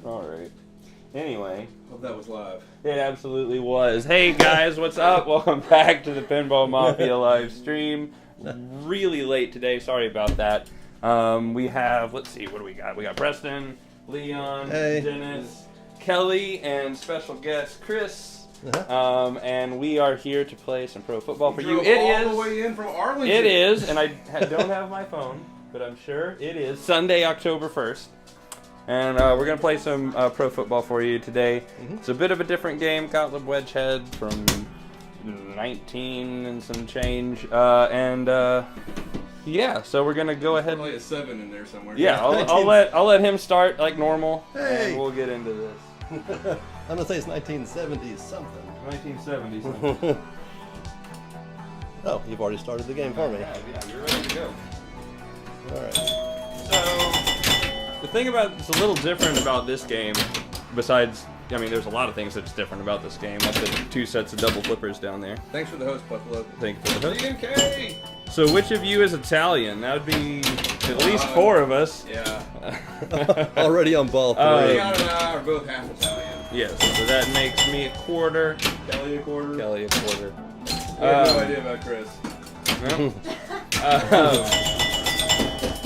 All right. Anyway. Hope that was live. It absolutely was. Hey guys, what's up? Welcome back to the Pinball Mafia live stream. Really late today. Sorry about that. We have, let's see, what do we got? We got Preston, Leon, Dennis, Kelly, and special guest Chris. And we are here to play some pro football for you. It is all the way in from Arlington. It is, and I don't have my phone, but I'm sure it is Sunday, October 1st. And we're going to play some pro football for you today. It's a bit of a different game, Gottlieb Wedgehead from 19 and some change. Yeah, so we're going to go ahead. Probably a 7 in there somewhere. Yeah, I'll let him start like normal, and we'll get into this. I'm going to say it's 1970s something. 1970s something. Oh, you've already started the game for me. Yeah, you're ready to go. All right. So, the thing that's a little different about this game, besides, I mean, there's a lot of things that's different about this game, like the 2 sets of double flippers down there. Thanks for the host, Buffalo. Thank you for the host. DMK! So, which of you is Italian? That would be at least 4 of us. Yeah. Already on ball 3. Leon and I are both half Italian. Yes, so that makes me a quarter. Kelly a quarter. Kelly a quarter. I have no idea about Chris.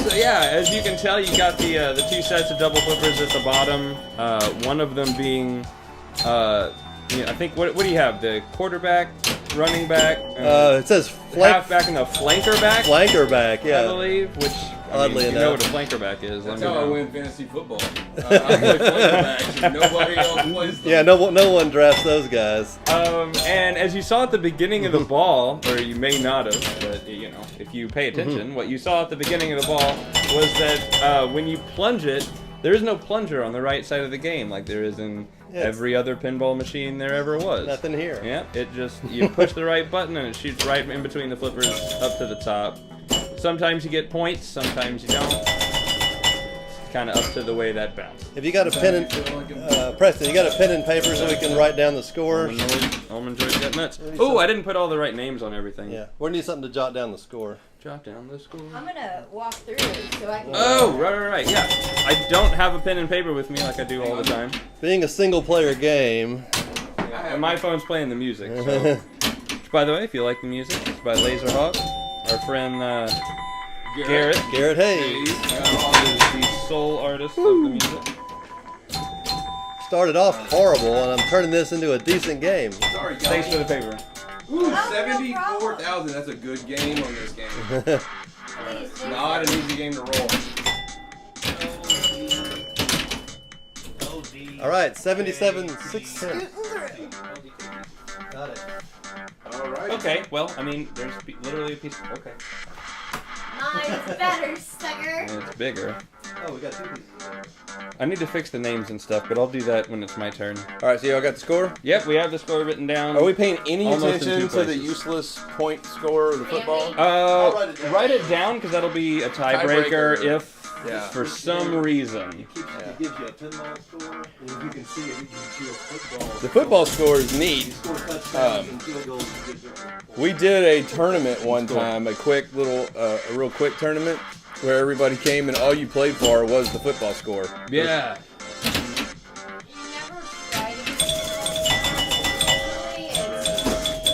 So yeah, as you can tell, you got the 2 sets of double flippers at the bottom. One of them being, I think what do you have? The quarterback, running back. It says halfback and the flanker back. Flanker back, yeah. I believe. Which oddly you enough, know what a flanker back is. That's how I win fantasy football. I play flanker backs and nobody else plays them. Yeah, no one drafts those guys. And as you saw at the beginning of the ball, or you may not have, but if you pay attention, what you saw at the beginning of the ball was that when you plunge it, there is no plunger on the right side of the game like there is in every other pinball machine there ever was. Nothing here. Yeah, it just, you push the right button and it shoots right in between the flippers up to the top. Sometimes you get points, sometimes you don't. It's kind of up to the way that bounces. Have you got a pen and Preston? You got a pen and paper so we can write down the scores? Almond Joy's got nuts. Oh, I didn't put all the right names on everything. Yeah, we need something to jot down the score. Jot down the score. I'm gonna walk through it so I can. Oh, right. Yeah, I don't have a pen and paper with me like I do all the time. Being a single-player game. And my phone's playing the music. So. Which, by the way, if you like the music, it's by Laserhawk. Our friend Garrett. Garrett Hayes. Is the sole artist of the music. Started off horrible, and I'm turning this into a decent game. Sorry, guys. Thanks for the paper. Ooh, no 74,000. That's a good game on this game. Not an easy game to roll. All right, 77 610. Got it. All right. Okay, well, I mean, there's literally a piece. Okay. Mine's better, sucker. And it's bigger. Oh, we got two pieces. I need to fix the names and stuff, but I'll do that when it's my turn. All right, so y'all got the score? Yep, we have the score written down. Are we paying any Almost in attention two to the places. useless point score of the football? Write it down because that'll be a tiebreaker Tiebreaker. if, Yeah. for some reason. It gives you a pinball score, and if you can see it, you can see a football. The football score is neat. You score touchdowns and field goals. You get your We did a tournament one time, a real quick tournament, where everybody came and all you played for was the football score. Yeah. You never try to get it's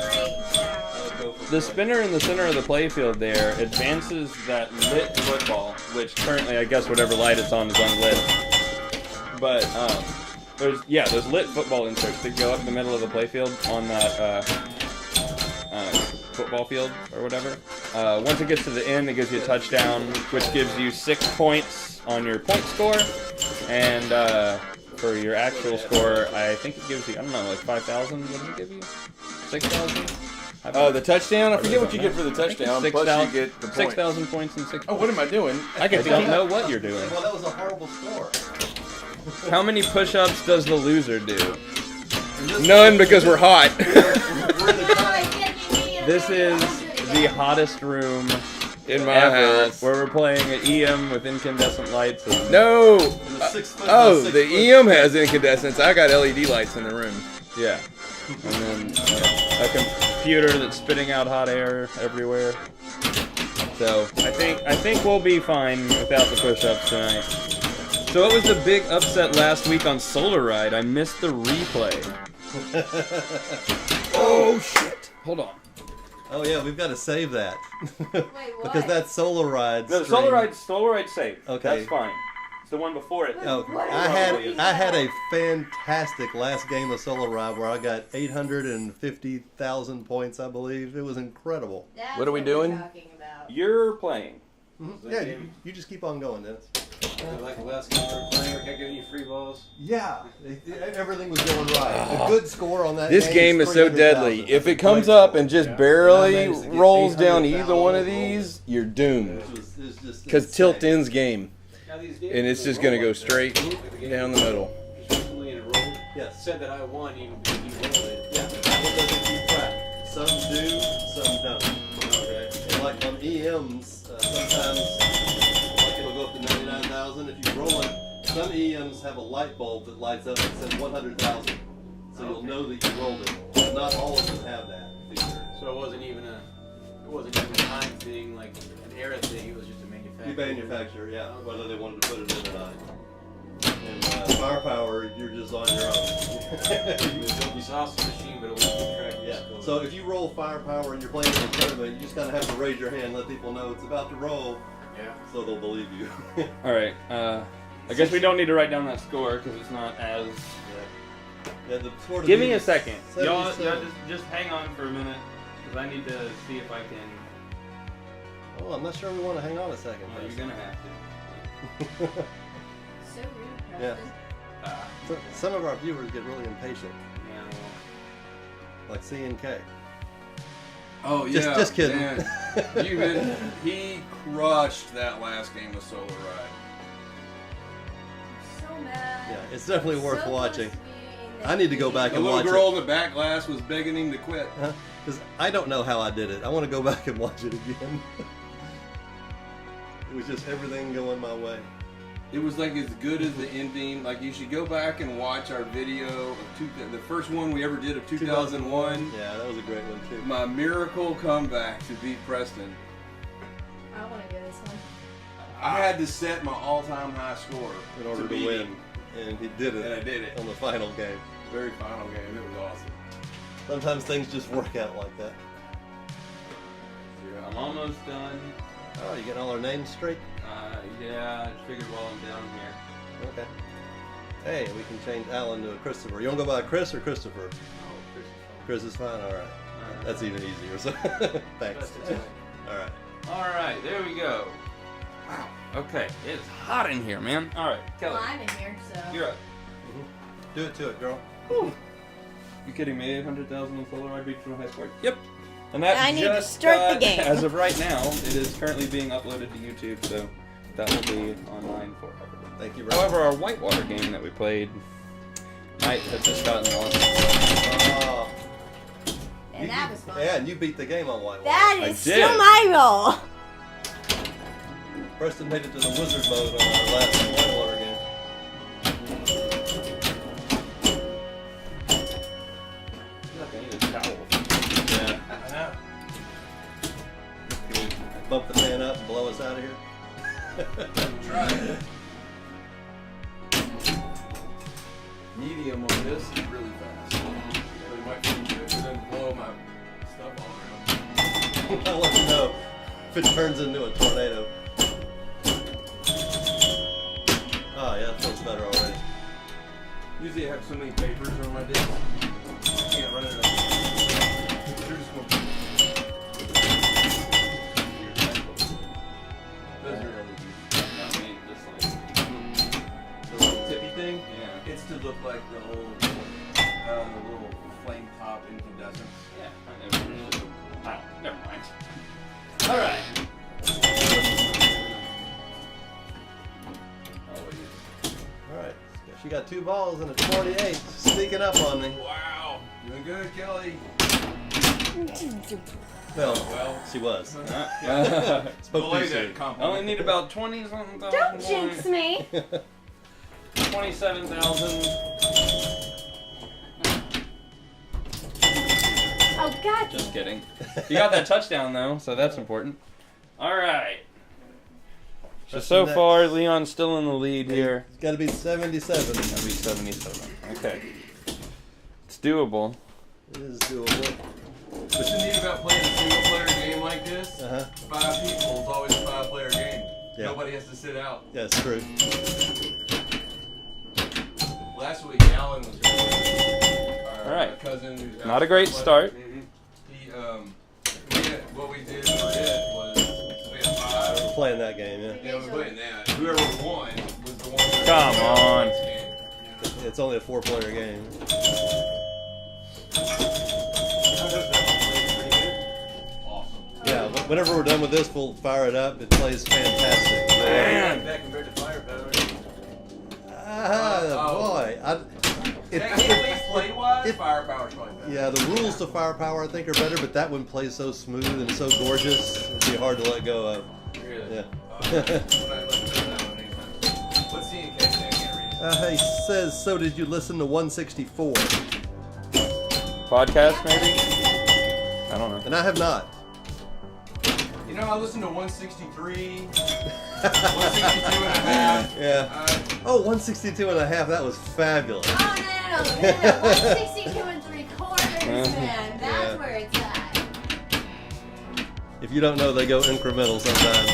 straight down. The spinner in the center of the playfield there advances that lit football, which currently, I guess, whatever light it's on is unlit. But there's lit football inserts that go up the middle of the playfield on that football field or whatever. Once it gets to the end, it gives you a touchdown, which gives you 6 points on your point score, and for your actual score, I think it gives you, I don't know, like 5,000. What does it give you? 6,000? Oh, the touchdown? I forget what you get for the touchdown. Plus 6,000 you get the point. 6,000 points and 6 Oh, what am I doing? I don't know what you're doing. Well, that was a horrible score. How many push-ups does the loser do? None, because we're hot. This is the hottest room In my ever, house. where we're playing an EM with incandescent lights. And No! Oh, Six the foot. EM has incandescence. I got LED lights in the room. yeah, and then a computer that's spitting out hot air everywhere. So I think we'll be fine without the push-ups tonight. So it was the big upset last week on Solar Ride. I missed the replay. Oh, shit. Hold on. Oh yeah, we've got to save that. Wait, what? Because that Solar Ride. No, stream- Solar Ride saved. Okay. That's fine. It's the one before it. Oh, I had a fantastic last game of Solar Ride where I got 850,000 points, I believe. It was incredible. That's What are we we're doing? talking about. You're playing. Yeah, you just keep on going, Dennis. Like the last game we were playing, we kept giving you free balls. Yeah, everything was going right. A good score on that. This game is so 300,000. deadly. If it That's a comes great up score. and just I barely managed to get rolls down 800,000 either one of rolls. these, you're doomed. It was just Because insane. tilt ends game. Now these games And it's just going to go straight down the middle. just recently enrolled. Yes. Said that I won even if you rolled it. Yeah. What doesn't keep track? Some do, some don't. Okay. And like on EMs, sometimes like it'll go up to 99,000 if you roll it. Some EMs have a light bulb that lights up and says 100,000, so you'll know that you rolled it. But not all of them have that feature. So it wasn't even a time thing, like an era thing. It was just a manufacturer. You manufacture, yeah, whether they wanted to put it in or not. And firepower, you're just on your own. You saw some machine, but it wasn't keep track of Yeah. your score. So if you roll firepower and you're playing in a tournament, you just kind of have to raise your hand, let people know it's about to roll, Yeah. so they'll believe you. All right. I guess we don't need to write down that score because it's not as. Yeah, the score to Give beat me a is second. Y'all 77. just hang on for a minute because I need to see if I can. Oh, I'm not sure we want to hang on a second. Well, you're gonna have to. So rude, Yeah. Preston. So, some of our viewers get really impatient, Yeah, like C and K. Oh, Just kidding. He crushed that last game of Solar Ride. Yeah, it's definitely worth watching. I need to go back The and little watch girl it. in the back glass was begging him to quit. Because I don't know how I did it. I want to go back and watch it again. It was just everything going my way. It was like as good as the ending. Like you should go back and watch our video of the first one we ever did of 2001. Yeah, that was a great one too. My miracle comeback to beat Preston. I want to go this one. I had to set my all-time high score In order to beat win. him. And he did it. And I did it. On the final game. Very final game. It was awesome. Sometimes things just work out like that. I'm almost done. Oh, you getting all our names straight? Yeah, I figured while I'm down here. Okay. Hey, we can change Alan to a Christopher. You want to go by Chris or Christopher? Oh, Chris is fine. Chris is fine? Alright. Alright. That's even easier. So thanks. Alright. Alright, there we go. Wow. Okay, it's hot in here, man. Alright, Kelly, Well, I'm in here, so. you're up. Do it to it, girl. You kidding me? 800,000 in solar I regional high score. Yep. And that I need to just start the got- game. As of right now, it is currently being uploaded to YouTube, so that will be online forever. Thank you very much. However, our whitewater game that we played might have just gotten lost. Oh, And that was fun. yeah, and you beat the game on Whitewater. That I is still did. my role. Preston made it to the wizard mode on our last Whitewater game. I need a towel. Yeah. Can we bump the fan up and blow us out of here? Try it. Medium on this is really fast. So it might be good to then blow my stuff all around. I'll let you know if it turns into a tornado. Oh yeah, that feels better already. Usually I have so many papers on my desk. I can't run it up. They're just going Those are LEDs. I mean, just like, The little tippy thing? yeah. It's to look like the old, the little flame top incandescent. Yeah, I never understood. Oh, never mind. Alright. Alright, she got 2 balls and a 48. Sneaking up on me. Wow. Doing good, Kelly. Well, she was. Spoke Belay too that soon. I compliment. only need about 20 something thousand. Don't jinx me. 27,000. Oh, God. Just kidding. You got that touchdown though, so that's important. All right. So next. far, Leon's still in the lead here. It's got to be 77. That'll be 77. Okay. It's doable. It is doable. What's the neat about playing a single player game like this? Uh-huh. 5 people is always a 5-player game. Yeah. Nobody has to sit out. Yeah, it's true. Last week, Alan was our All right. cousin. Who's Not a great start. He, what we did for it was we had 5. Playing that game, yeah. Yeah, we played that. Whoever won was the one. That Come on. It's only a 4-player game. Awesome. Yeah, whenever we're done with this, we'll fire it up. It plays fantastic. Man. That compared to Firepower. Boy. Technically, play-wise, if- Firepower's probably better. Yeah, the rules to Firepower I think are better, but that one plays so smooth and so gorgeous, it'd be hard to let go of. Really? Yeah. Let's see in case I can't read it. He says, so did you listen to 164? Podcast maybe? I don't know. And I have not. You know, I listened to 163, 162 and a half. Yeah. Oh, 162 and a half, that was fabulous. Oh, no. 162 and 3/4, man. Yeah. That's where it's at. If you don't know, they go incremental sometimes.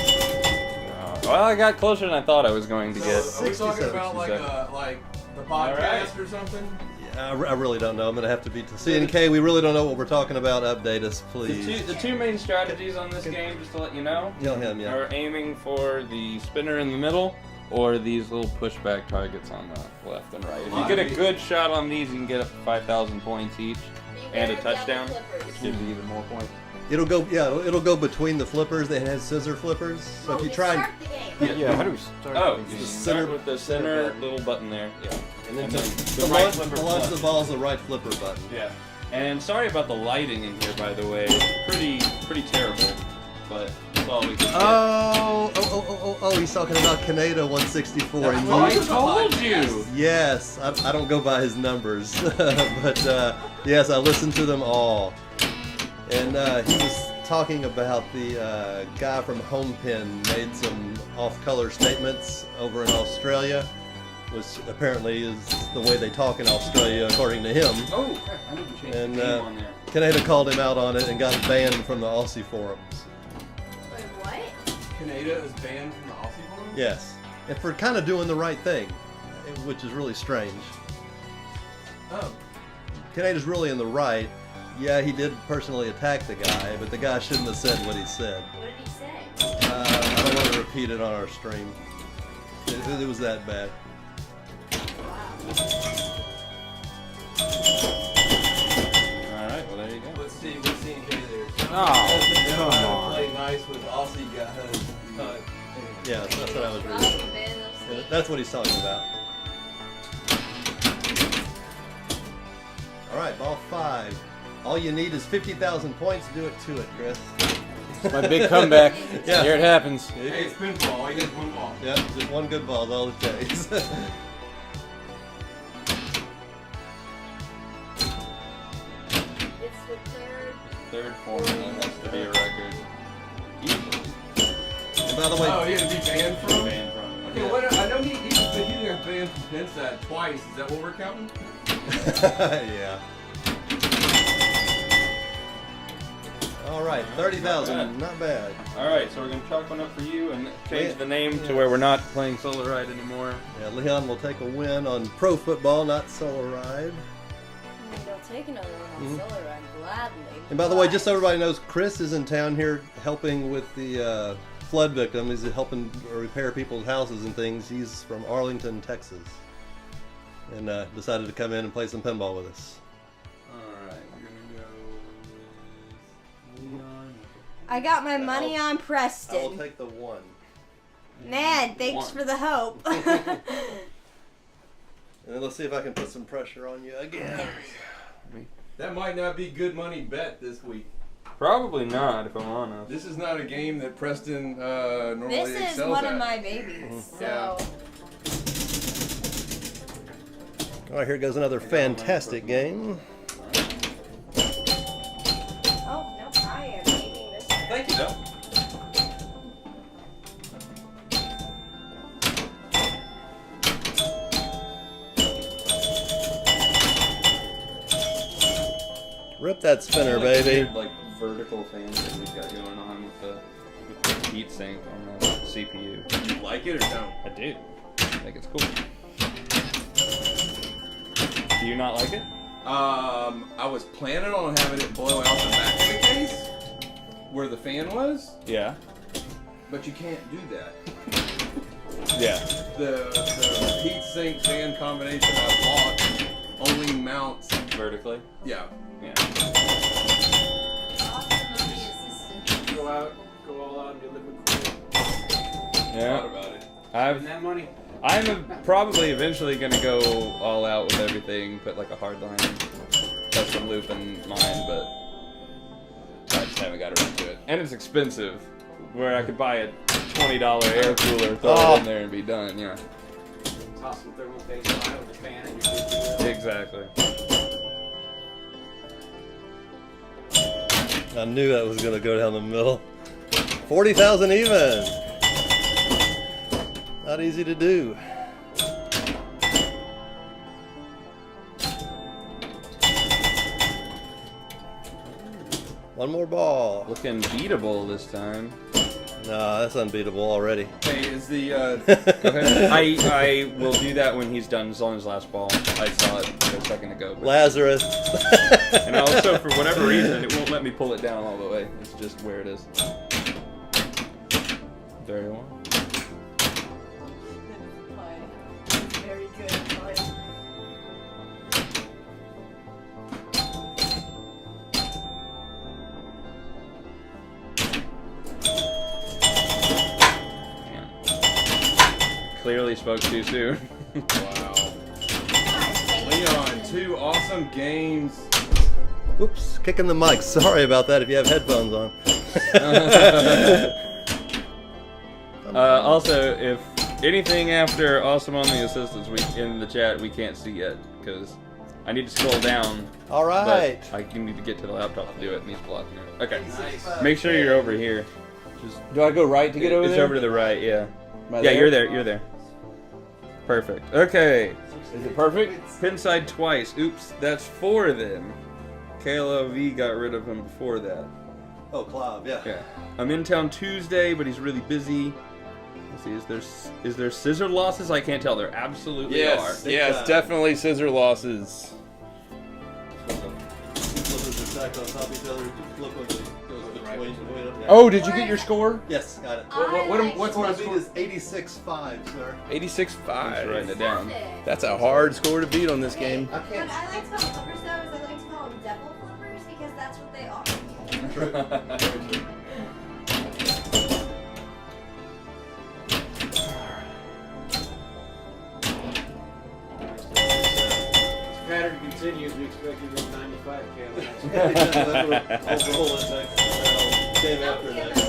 Well, I got closer than I thought I was going to get. Are we talking 67, about like the podcast or something? Yeah, I really don't know. I'm going to have to be to C&K. We really don't know what we're talking about. Update us, please. The two main strategies on this game, just to let you know, Tell him, yeah. are aiming for the spinner in the middle or these little pushback targets on the left and right. If you get a good shot on these, you can get up to 5,000 points each and a touchdown, which gives you even more points. It'll go, yeah, it'll go between the flippers. They have scissor flippers. So if you try and Start the game. Yeah, how do we start? Oh, these? you center- start with the center button. little button there. Yeah. And then And to, then to the right launch, flipper to launch plus. the ball is the right flipper button. Yeah. And sorry about the lighting in here, by the way. It's pretty terrible. But that's all we can Oh, he's talking about Canada 164. get. And Oh, I you- told you! Yes, I don't go by his numbers, but yes, I listened to them all. And he was talking about the guy from Homepin made some off-color statements over in Australia, which apparently is the way they talk in Australia, according to him. Oh, crap. I need to change And the name on there. Canada called him out on it and got banned from the Aussie forums. Wait, what? Canada is banned from the Aussie forum? Yes, and for kind of doing the right thing, which is really strange. Oh. Canada's really in the right. Yeah, he did personally attack the guy, but the guy shouldn't have said what he said. What did he say? I don't want to repeat it on our stream. It was that bad. Alright, well, there you go. Let's see in K there. Oh, come on. Play nice with Aussie guys. Yeah, that's what I was Oh, reading. man, Yeah, those that's what he's talking about. All right, ball 5. All you need is 50,000 points. Do it to it, Chris. My big comeback. Yeah. Here it happens. Hey, it's pinball. All you get is one ball. Yeah, just one good ball is all it takes. It's the Third form, that has to be a record. Easily. And by the way, Oh, he had to be banned from? Banned from. Okay, what, I know he got banned from Pinsat twice. Is that what we're counting? yeah. All right, 30,000, not bad. Alright, so we're going to chalk one up for you and change Yeah. the name Yeah. to where we're not playing Solar Ride anymore. Yeah, Leon will take a win on pro football, not solo ride. Maybe I'll take another one on Mhm. Solar Ride gladly. And by the way, but- just so everybody knows, Chris is in town here helping with the flood victim. He's helping repair people's houses and things. He's from Arlington, Texas, and decided to come in and play some pinball with us. Alright, we're going to go with Leon. I got my money on I will Preston. take the 1. Man, thanks One. for the hope. And then let's see if I can put some pressure on you again. That might not be good money bet this week. Probably not, if I'm honest. This is not a game that Preston normally This is excels one at. of my babies. Yeah. So All right, here goes another fantastic game. oh nope, I am taking this one. Thank you, though. Rip that spinner, Like baby. weird, like vertical thing that we've got going on with the heat sink on the CPU. Do you like it or don't? I do. I think it's cool. Do you not like it? I was planning on having it blow out the back of the case where the fan was, Yeah. but you can't do that. Yeah. The heat sink fan combination I bought only mounts. Vertically. Yeah. Yeah. awesome of the assistant. Go all out and get liquid cool. Thought Yeah. about it. I've that money. probably eventually gonna go all out with everything, put like a hard line, custom loop in mine, but I just haven't got around to it. And it's expensive, where I could buy a $20 air cooler, throw it in there, and be done. Yeah, Toss some thermal paste on it with the fan and you're good to go. exactly. I knew that was going to go down the middle. 40,000 even. Not easy to do. One more ball. Looking beatable this time. No, that's unbeatable already. Hey, is the Go ahead. I will do that when he's done. It's on his last ball. I saw it a second ago. But Lazarus. and also, for whatever reason, it won't let me pull it down all the way. It's just where it is. Very well. Very good fun. Yeah. clearly spoke too soon. Wow. Leon, 2 awesome games. Oops, kicking the mic. Sorry about that if you have headphones on. Also, if anything after awesome on the assistants in the chat, we can't see yet because I need to scroll down. All right. But I need to get to the laptop to do it, and he's blocking it. Okay. Make sure you're over here. Do I go right to get over It's there? over to the right, yeah. Am I Yeah, there? you're there. You're there. Perfect. Okay. Is it perfect? Pinside twice. Oops, that's 4 of them. KLOV got rid of him before that. Oh, Clive, yeah. Yeah. I'm in town Tuesday, but he's really busy. Let's see, is there scissor losses? I can't tell. There absolutely Yes, are. yes, definitely scissor losses. Flippers are stacked on top of each other. You flip them, it goes between. Oh, did you get your score? Yes, got it. What's What my I beat score? is 86.5, sir. 86.5. Writing it down. That's a hard score to beat on this game. I What can't. I like to call flippers though is I like to call them devil flippers because that's what they are. True. Pattern continues. We expect you to go 95 Caleb. I'll roll it next. Game after next.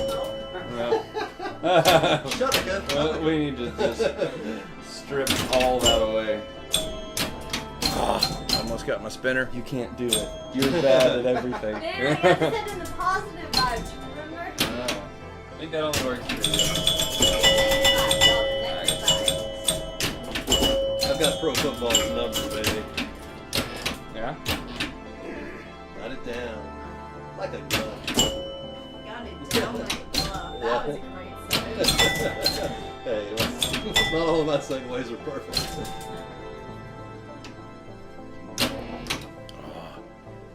Shut up, kid. Well, we need to just strip all that away. Almost got my spinner. You can't do it. You're bad at everything. There, I have to send in the positive vibes, remember? I think that only works for you. I've got pro football's number, baby. Yeah? Got it down. Like a gun. Got it down like glove. That was a great save. Hey, not all of my segues are perfect.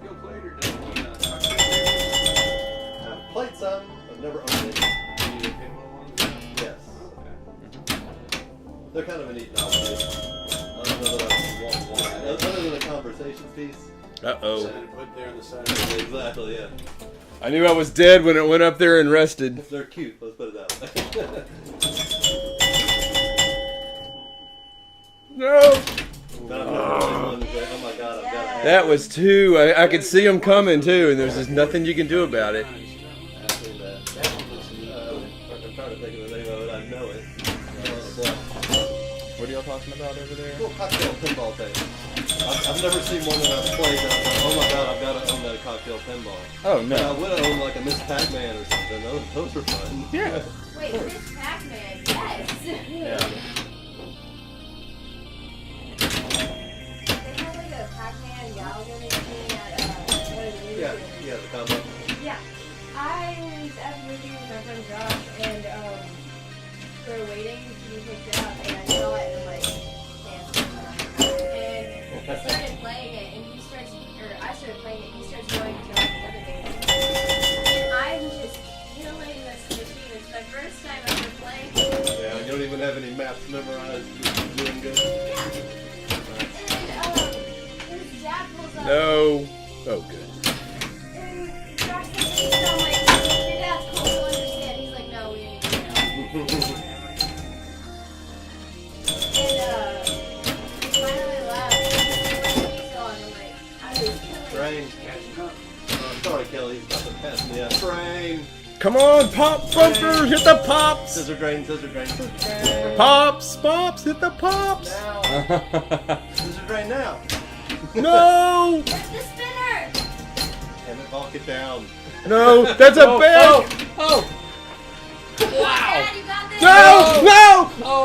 You'll play it or don't you? I've played some. I've never owned it. You need a pinball one? Yes. They're kind of a neat novelty. I don't know that I want one. Other than a conversations piece. Uh-oh. Set it put there on the side of the Exactly, yeah. I knew I was dead when it went up there and rested. They're cute, let's put it that way. No! But I've never played one that's like, oh my god, I've got to have That was 2. I could see them coming too, and there's just nothing you can do about it. I've seen that. I'm trying to think of the name of it, I know it. What are y'all talking about over there? Little cocktail pinball thing. I've never seen one that I've played that I'm like, oh my god, I've got to own that cocktail pinball. Oh, But I no. would have owned like a Miss Pac-Man or something. Those were fun. Yeah. Wait, Miss Pac-Man, yes. Yeah. They had like a Pac-Man Galaga machine at one of the movies. Yeah, the combo. Yeah. I was at the movie with my friend Josh, and we were waiting to be picked up, and I saw it, and I'm like, and I started playing it, and I started playing it, he starts going to like another game. And I'm just killing this machine. It's my first time ever playing. Yeah, you don't even have any maps memorized. You're doing good. Yeah. And his dad pulls up. No. Oh, good. And Josh says, so I'm like, your dad's cool, he'll understand. He's like, no, we didn't even know. And he finally left. He went to Diesel, and I'm like, I was killing Train. catching up. Sorry, Kelly. He's about to pass me up. Train. Come on, pop bumper, hit the pops! Scissor drain, scissor drain, scissor drain. Pops, pops, hit the pops! Now. Scissor drain now. No! Where's the spinner? Damn it, bonk it down. No, that's a bad! Oh! Dad, you got this? No! No!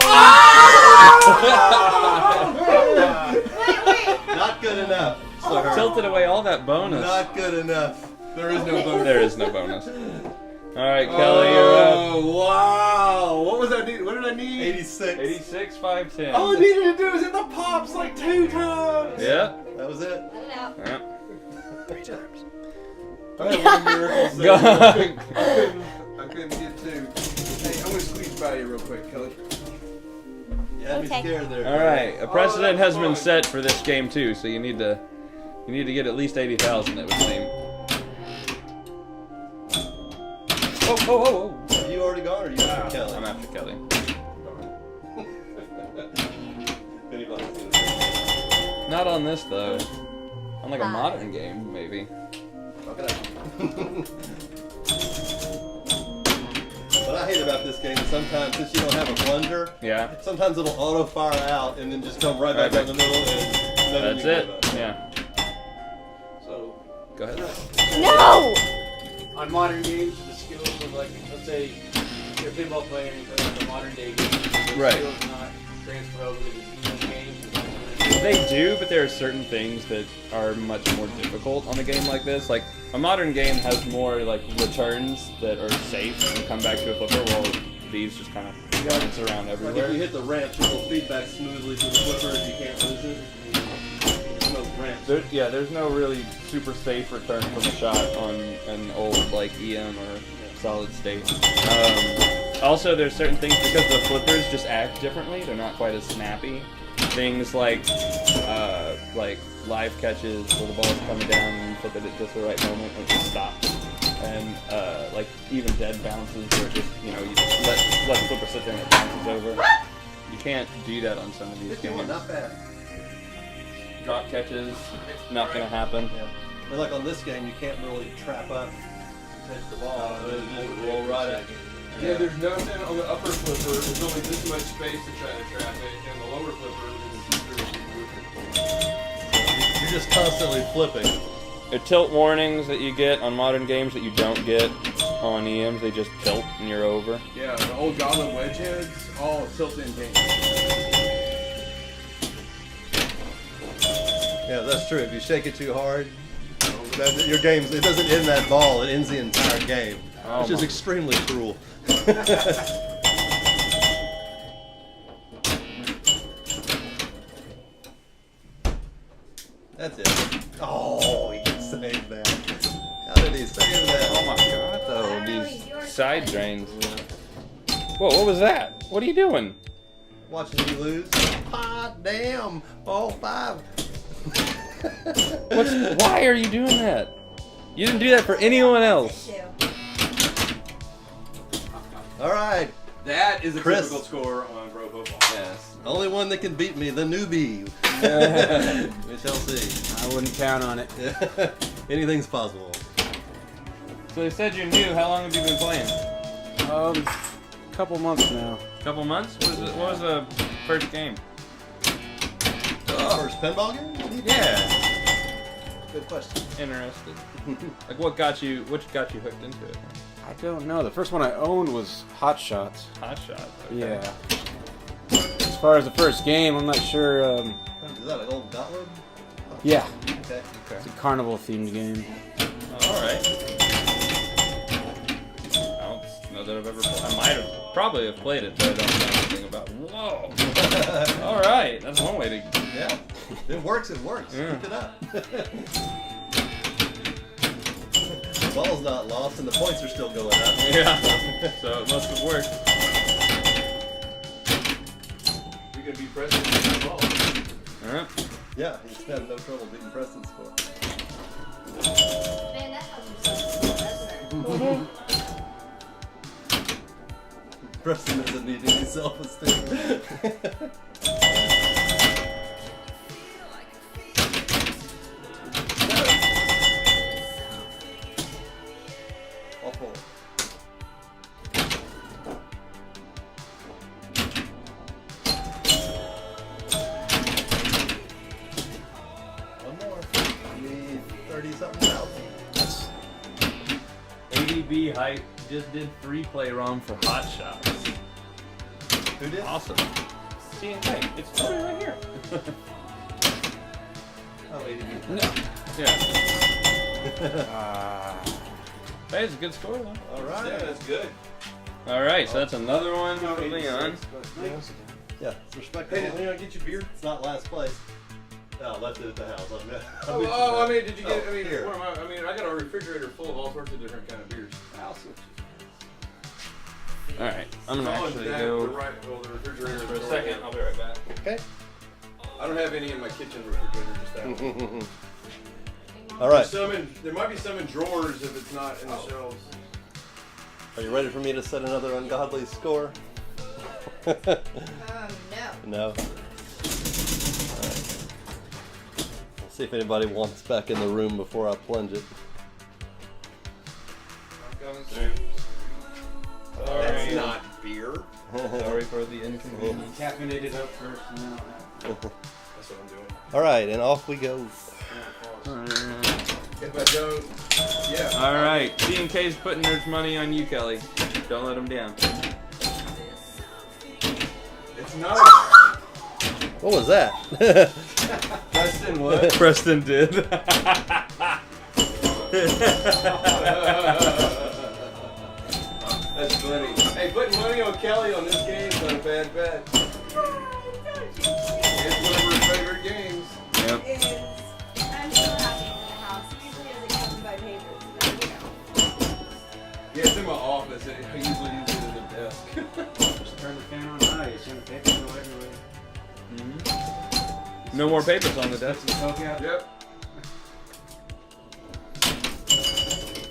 Wait. Not good enough. Sir. Tilted away all that bonus. Not good enough. There is no bonus. There is no bonus. Alright, Kelly, you're up. Oh, wow! What was I need? What did I need? 86. 86, 510. All I needed to do was hit the pops like 2 times! Yeah. That was it. I don't know. Yeah. 3 times. I had one miracle Go. save. I couldn't get 2. Hey, I'm gonna squeeze by you real quick, Kelly. You had me Okay. scared there. Alright, a precedent that's has been fine. set for this game too, so you need to get at least 80,000, it would seem. Oh. Have you already gone or are you after Kelly? I'm after Kelly. Not on this though. On like a modern game, maybe. Fuck it up. What I hate about this game is sometimes, since you don't have a plunger, Yeah. sometimes it'll auto fire out and then just come right back down the middle and nothing That's you can it. do about Yeah. So, Go ahead. No! On modern games, the skills of like, let's say, you're a pinball player and you play like a modern day game. The Right. skills not transferable to the game. They do, but there are certain things that are much more difficult on a game like this. Like, a modern game has more, like, returns that are safe and come back to a flipper, while these just kind of bounce around Like if everywhere. you hit the ramp, it will feedback smoothly to the flipper if you can't lose it. There's no ramp. There's no really super safe return from a shot on an old, like, EM or solid state. Also, there's certain things, because the flippers just act differently, they're not quite as snappy. Things like live catches where the ball's coming down and you flip it at just the right moment and it just stops. And like even dead bounces where it just, you know, you just let the flipper sit there and it bounces over. You can't do that on some of these 51, games. not bad. Drop catches, not gonna happen. Yeah. But like on this game, you can't really trap up, catch the ball, and then roll right at you. yeah, there's nothing on the upper flipper. There's only this much space to try to trap it, and the lower flipper is You're just constantly flipping. There are tilt warnings that you get on modern games that you don't get on EMs. They just tilt and you're over. Yeah, the old Goblin wedge heads, all tilt-in games. Yeah, that's true. If you shake it too hard, your game's, it doesn't end that ball, it ends the entire game. Oh Which is my. extremely cruel. That's it. Oh, he saved that. How did he save that? Oh my god, I though. don't know, These he's yours. side drains. Whoa, what was that? What are you doing? Watching you lose. Ah, damn. All 5. Why are you doing that? You didn't do that for anyone else. Issue. All right. That is a Chris. typical score on Pro Football. Yes. Only one that can beat me, the newbie. We shall see. I wouldn't count on it. Anything's possible. So they said you're new. How long have you been playing? Couple months now. A couple months? What was the first game? First pinball game? Yeah. Good question. Interested. Like what got you hooked into it? I don't know. The first one I owned was Hot Shots. Hot Shot. Okay. Yeah. As far as the first game, I'm not sure. Is that an old Gottlieb? Yeah, Okay. it's a carnival themed game. All right. I don't know that I've ever played. I might have probably have played it, but I don't know anything about it. Whoa. All right. That's one way to. Yeah. It works, it works. Yeah. Keep it up. The ball's not lost and the points are still going up. Yeah. So it must have worked. You're going to be president of the ball. All right. Yeah, he's had no trouble beating Preston's score. Man, that house is so cool, doesn't it? Preston doesn't need any self-esteem. Awful. One more. Need 30-something thousand. ADB Hype just did 3-play ROM for Hot Shots. Who did? Awesome. See, hey, it's totally right here. Oh, ADB. No. Yeah. Hey, it's a good score though. All right. Yeah, that's good. All right, so that's another one for Leon. Yeah, it's respectable. Hey, did Leon get you beer? It's not last place. No, I left it at the house. Oh, I mean, did you get? I mean, here. what am I mean, I got a refrigerator full of all sorts of different kind of beers. All right, I'm gonna actually go the refrigerator for a second. I'll be right back. Okay. I don't have any in my kitchen refrigerator. Just that one. All right. There might be some in drawers if it's not in the shelves. Are you ready for me to set another ungodly score? No. No. See if anybody wants back in the room before I plunge it. Coming through. That's Sorry. not beer. Sorry for the inconvenience. Caffeinate it up first. And then That's what I'm doing. All right, and off we go. If I don't, yeah. All right, C&K's putting their money on you, Kelly. Don't let them down. It's not. What was that? Preston, what? Preston did. That's funny. Hey, putting money on Kelly on this game's not a bad bet. It's one of her favorite games. Yep. Is I'm so happy in the house. Usually doesn't come by papers, but you know. Yeah, it's in my office. I usually use it at the desk. just turn the fan on high. You see the paper go everywhere. No more papers on the desk. Smoke out. Yep.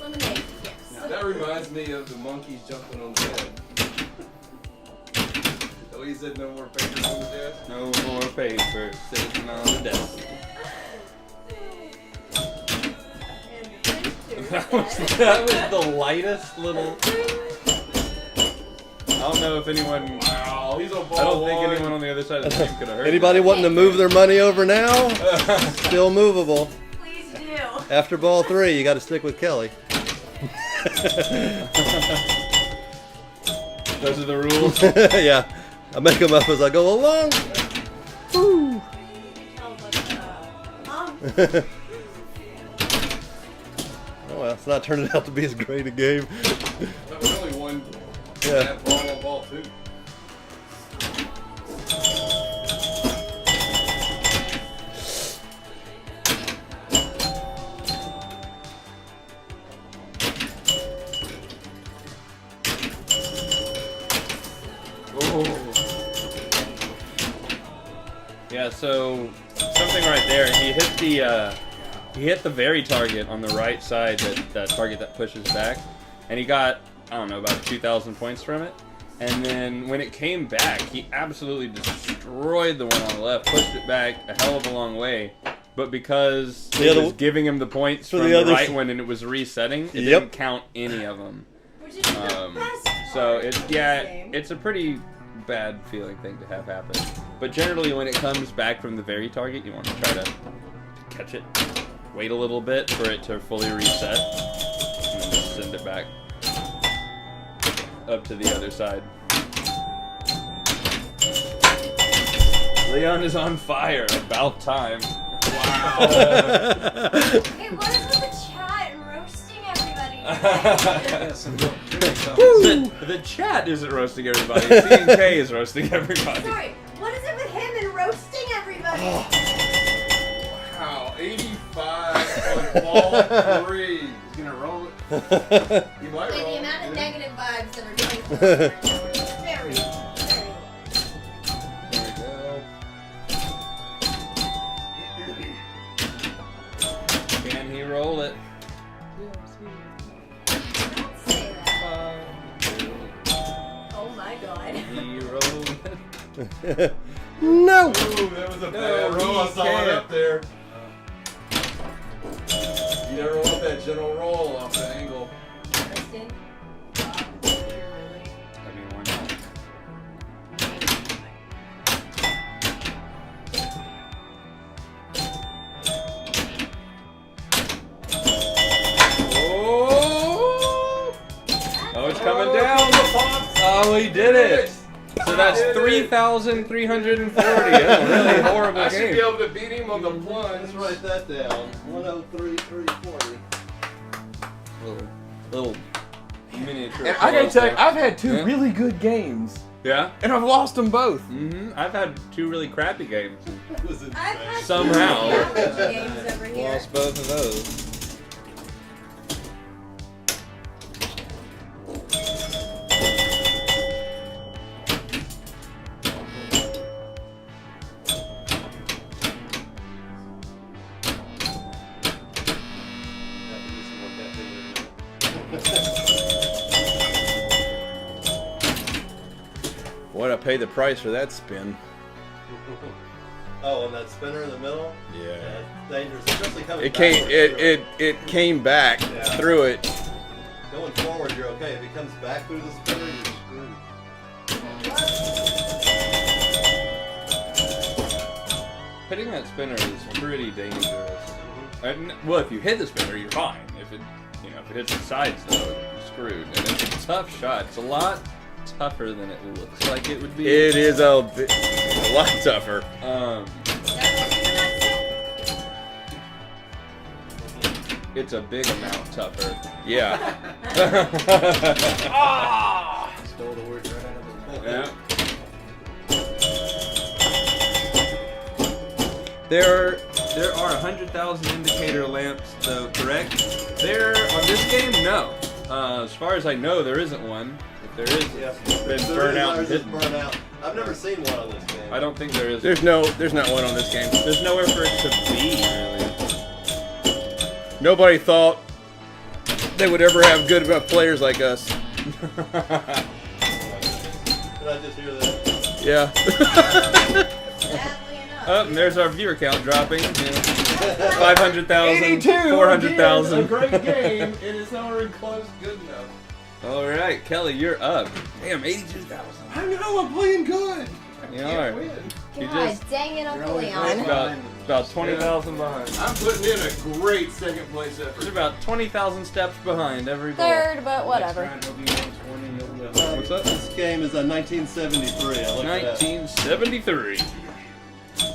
Lemonade, yes. That reminds me of the monkeys jumping on the bed. Oh, he said no more papers on the desk? No more papers sitting on the desk. And there's two. That was the lightest little. I don't know if anyone. Wow, he's on ball I don't think one. anyone on the other side of the team could have heard. Anybody wanting to move their money over now? Still movable. Please do. After ball 3, you got to stick with Kelly. Those are the rules. Yeah, I make them up as I go along. Woo. Mom, Oh well, it's not turning out to be as great a game. That was only one Yeah. bad ball on ball 2. Yeah, so something right there. He hit the very target on the right side, that target that pushes back, and he got, I don't know, about 2,000 points from it. And then when it came back, he absolutely destroyed the one on the left, pushed it back a hell of a long way. But because The it other- was giving him the points For from the the other right s- one and it was resetting, it Yep. didn't count any of them. which is the best So part it's of yeah, this game. it's a pretty bad feeling thing to have happen. But generally, when it comes back from the very target, you want to try to catch it, wait a little bit for it to fully reset, and then just send it back up to the other side. Leon is on fire. About time. Wow. Hey, what is with the chat and roasting everybody? Yeah, some milk. The chat isn't roasting everybody. C&K is roasting everybody. Sorry, what is it with him and roasting everybody? Wow, 85 on ball 3. He's gonna roll it. You might Wait, roll. the amount of negative vibes that are going through right now are just very, very low. There we go. Can he roll it? Don't say that. Oh my god. He rolled it. No. Ooh, that was a No, bad roll. I he saw it can't. up there. You never want that general roll off the angle. Kristen, you're really... I mean, why not? Oh! Oh, it's coming down. Oh, he did it. So that's 3,340. That's a really horrible I should be game. able to beat him on the plunge. Let's write that down. 103,340. Little miniature. And I gotta tell you, I've had two Yeah. really good games, Yeah. and I've lost them both. I've had two really crappy games. I've had Somehow. average games over here. Lost both of those. What'd I pay the price for that spin? Oh, and that spinner in the middle? Yeah. It's dangerous, especially coming It came. backwards. It came back Yeah. through it. Going forward, you're okay. If it comes back through the spinner, you're screwed. Hitting that spinner is pretty dangerous. Well, if you hit the spinner, you're fine. If it, if it hits the sides, though, you're screwed. And it's a tough shot. It's a lot tougher than it looks like it would be. It is a lot tougher. It's a big amount tougher. Yeah. Stole the words right out of his mouth. Yeah. There are 100,000 indicator lamps, though, correct? There on this game, no. As far as I know, there isn't one. If there is, it's been burnt out and Ours is hidden. burnt out. I've never seen one on this game. I don't think there is. There's not one on this game. There's nowhere for it to be, really. Nobody thought they would ever have good enough players like us. Did I just hear that? Yeah. Sadly enough. Oh, and there's our viewer count dropping. 500,000, 82 400,000. again, a great game, and it's nowhere close good enough. All right, Kelly, you're up. Damn, 82,000. I know, I'm playing good. You I are. can't win. You God just dang it, Uncle only Leon. about 20,000 behind. I'm putting in a great second place effort. You're about 20,000 steps behind every ball. Third, but whatever. What's up? This game is a 1973. I looked it up. 1973.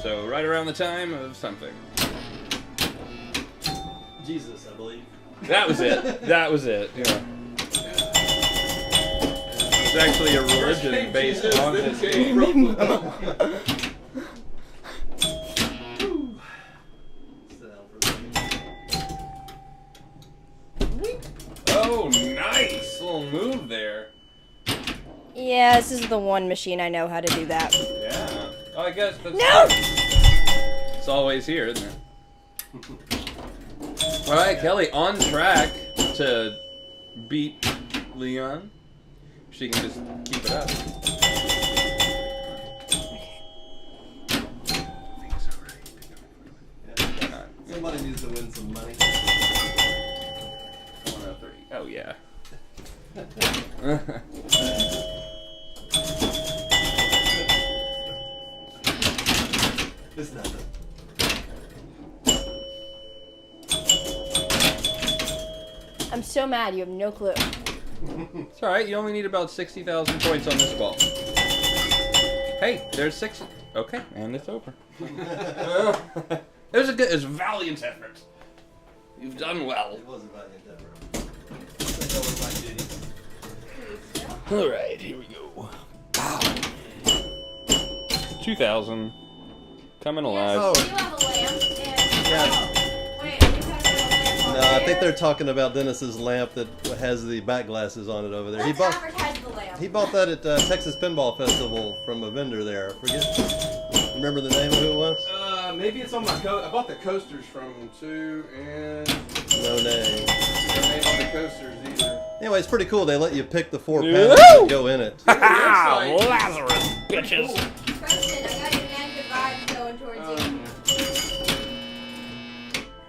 So right around the time of something. Jesus, I believe. That was it. That was it. Yeah. It's actually a religion based on this game. Sit down for a second. Oh, nice little move there. Yeah, this is the one machine I know how to do that. Yeah. Oh, I guess that's No! It's always here, isn't it? All right, Kelly, on track to beat Leon. She can just keep it up. Somebody needs to win some money. 103. Oh yeah. It's nothing. I'm so mad, you have no clue. It's all right. You only need about 60,000 points on this ball. Hey, there's 6. Okay, and it's over. It was a valiant effort. You've done well. It wasn't about it ever. I think that was my duty. All right, here we go. Wow. 2,000. Coming alive. Oh. You have a lamp and... Yeah. Oh, wait, are you talking about a lamp No, over I think there? they're talking about Dennis's lamp that has the back glasses on it over there. Let's advertise the lamp. He bought that at Texas Pinball Festival from a vendor there. Forget. Remember the name of who it was? Maybe it's on my I bought the coasters from him too, and No name. no name on the coasters either. Anyway, it's pretty cool. They let you pick the 4 Woo! panels that go in it. Ah, Lazarus, bitches. Preston, I got your man good vibes going towards you.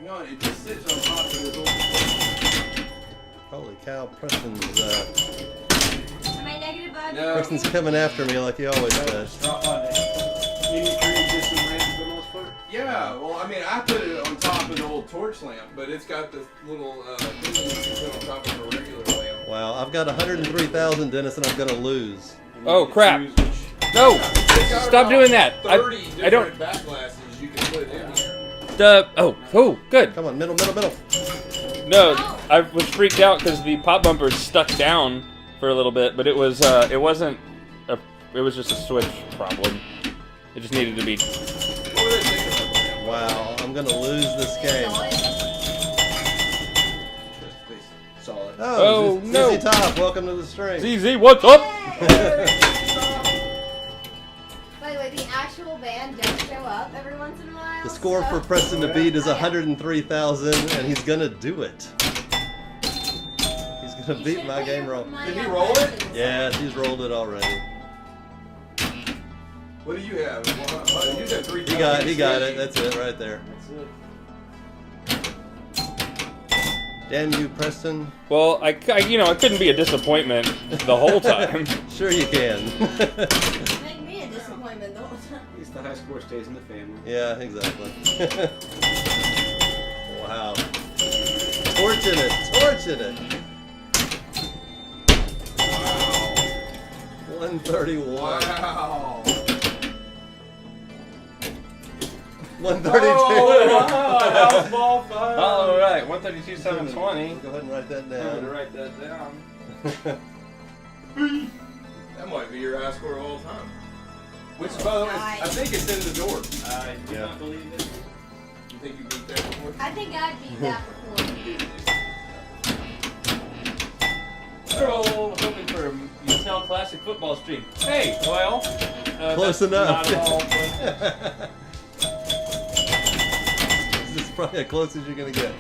No, it just sits on top of this old. Holy cow, Preston's Am I negative vibes? No. Preston's coming after me like he always does. Drop on it. Any pre-existing lamp for the most part? Yeah, well, I mean, I put it on top of the old torch lamp, but it's got this little thing that you can put on top of a regular lamp. Wow, I've got 103,000, Dennis, and I'm gonna lose. Oh crap! No! It's got Stop about doing that. 30 I don't. different back glasses you can put in here. Oh, good. Come on, middle. No, I was freaked out because the pop bumper stuck down for a little bit, but it was it wasn't it was just a switch problem. It just needed to be. What were they thinking about the lamp? Wow, I'm gonna lose this game. Solid. Oh, no. ZZ Top, welcome to the stream. ZZ, what's up? By the way, the actual band does show up every once in a while. The score so- for Preston to beat is 103,000, and he's gonna do it. He's gonna You beat should my put your game roll. Did he money on roll it? Preston's. Yeah, she's rolled it already. What do you have? Well, you got 3. He got it. That's it right there. That's it. Damn you, Preston. Well, I couldn't be a disappointment the whole time. Sure you can. Make me a disappointment the whole time. At least the high score stays in the family. Yeah, exactly. Wow. Torching it. 131. Wow. 132. House ball fun. All right, 132, 720. Go ahead and write that I'm gonna down. write that down. That might be your high score of all time. Which, by the way, I think it's in the door. I do Yeah. not believe it. You think you beat that before? I think I'd beat that before. Scroll, hoping for a Mattel Classic football stream. Hey, well, Close that's enough. Not at all. This is probably as close as you're gonna get.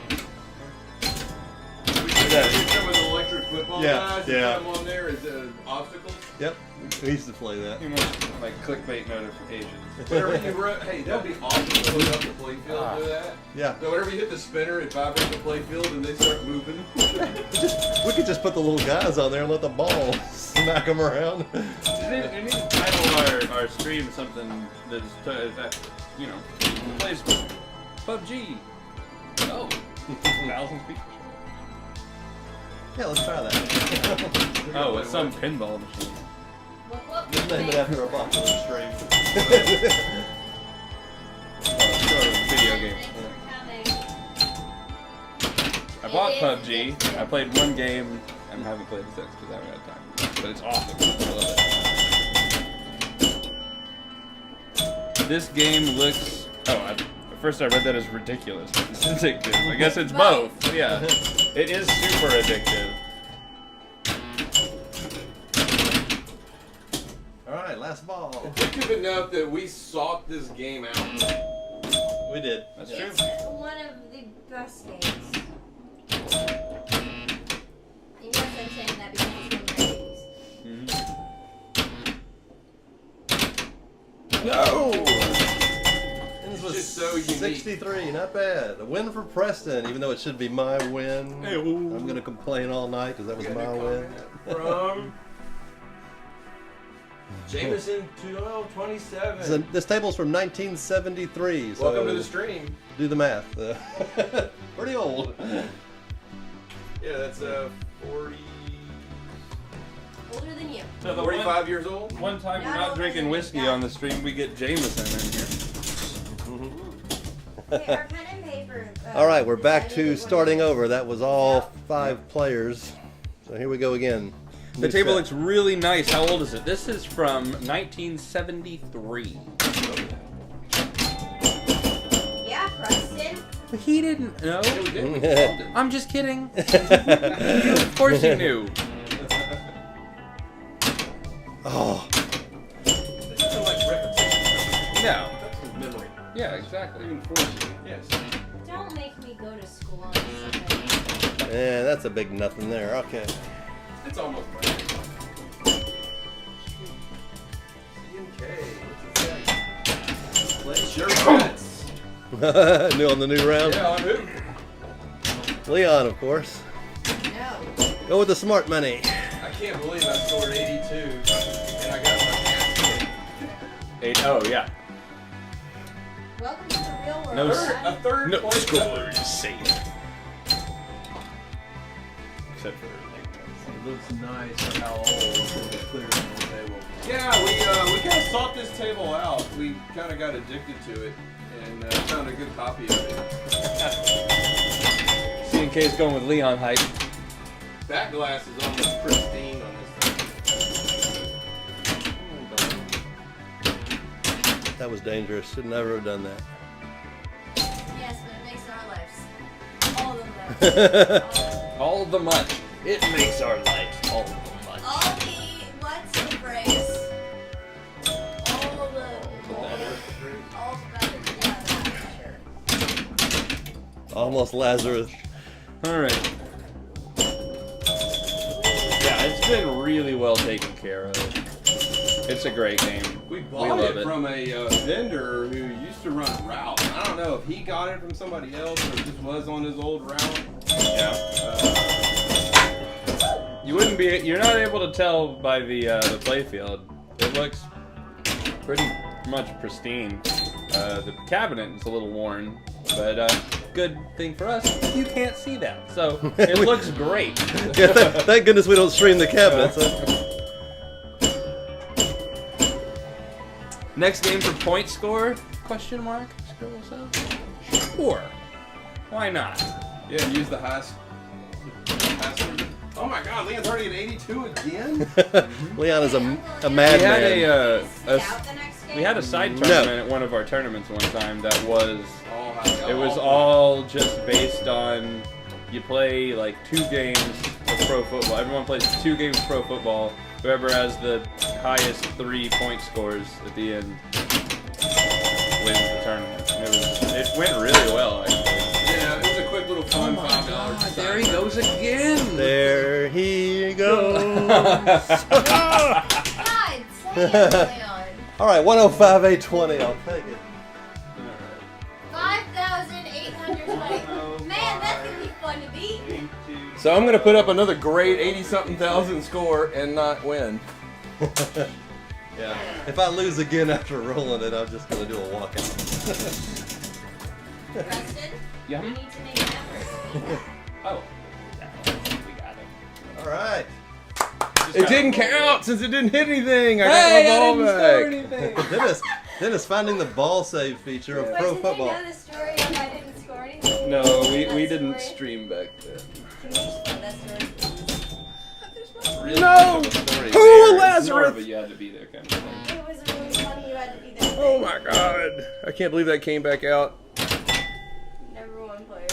We should have some of the electric football Yeah, guys yeah. and come on there as obstacles. Yep, we used to play that. Too much like clickbait notifications. Whenever you run, hey, that'd be awesome to put up the play field Ah. do that. Yeah, So whenever you hit the spinner, it vibrates the play field and they start moving. we could just put the little guys on there and let the ball smack them around. We need to title our stream something that plays PUBG. Oh, 1,000 speakers. Yeah, let's try that. Oh, it's some pinball machine. What? Just name it after a popular stream. Video game. Thanks for coming. I bought PUBG. I played one game and haven't played it since because I haven't had time. But it's awesome. I love it. This game looks. At first I read that as ridiculous. But it's addictive. I guess it's both. Yeah. It is super addictive. Alright, last ball. Addictive enough that we sought this game out. We did. That's It's true. one of the best games. And yes, I'm saying that because it's one of my babies. No! This was just so unique. 63, not bad. A win for Preston, even though it should be my win. I'm gonna complain all night because that was my win. From Jameson 2027. So this table's from 1973, so Welcome to the stream. do the math. Pretty old. Yeah, that's 40, Older than you. So the 45 years old. one time we're Not not older drinking than whiskey that. on the stream, we get Jameson in here. Okay, our pen and paper. All right, we're back decided to what starting it is. over. That was all 5 players. So here we go again. The New table set. looks really nice. How old is it? This is from 1973. Yeah, Preston. He didn't know. Yeah. I'm just kidding. Of course you knew. Oh, It's nothing like repetition. No. That's his memory. Yeah, exactly. Yes. Don't make me go to school on Sunday. yeah, that's a big nothing there. Okay. It's almost right. CNK. Place your bets. New on the new round. Yeah, on who? Leon, of course. No. Go with the smart money. I can't believe I scored 82 and I got my ass kicked. Oh, yeah. Welcome to the real world. No, Dad. A third No place. score is safe. Except for It looks nice for how old it's clear on the table. Yeah, we kind of sought this table out. We kind of got addicted to it and found a good copy of it. CNK's going with Leon height. Back glass is almost pristine on this That was dangerous. Should never have done that. Yes, but it makes our lives all of them. All the much. It makes our lives all the much. All the what's the phrase? All the better. All the better. Yeah, that's for sure. Almost Lazarus. All right. Yeah, it's been really well taken care of. It's a great game. We We bought love it it. from a vendor who used to run route. I don't know if he got it from somebody else or if this was on his old route. Yeah. You wouldn't be. You're not able to tell by the playfield. It looks pretty much pristine. The cabinet is a little worn, but good thing for us, you can't see that, so it looks great. Yeah, thank goodness we don't stream the cabinets. Next game for point score? Question mark? Sure. Why not? Yeah, use the highest. Oh my God, Leon's already at 82 again. Leon is a We madman. had Scout the next game? we had a side No. tournament at one of our tournaments one time that was It all just based on you play like 2 games of pro football. Everyone plays 2 games of pro football. Whoever has the highest 3 point scores at the end wins the tournament. It went really well, actually. Yeah, it was a quick little fun $5. There he goes again. There he goes. God, say it, Leon. All right, 105,820. I'll take it. 5,820. Man, that's gonna be fun to beat. So I'm gonna put up another great 80-something thousand score and not win. Yeah. If I lose again after rolling it, I'm just gonna do a walkout. Preston, Yeah. you need to make an effort. Oh. We got it. All right. It didn't count since it didn't hit anything. I Hey, got my I ball didn't back. score anything. Dennis finding the ball save feature of Wait, pro did football. they know the story of I didn't score anything? No, we That didn't story? stream back then. Can you just tell that story? Really No! much of a story Who, there. It's more Lazarus? of a you had to be there kind of thing. It was really funny. You had to be there. Oh my God! I can't believe that came back out. Number 1 player. I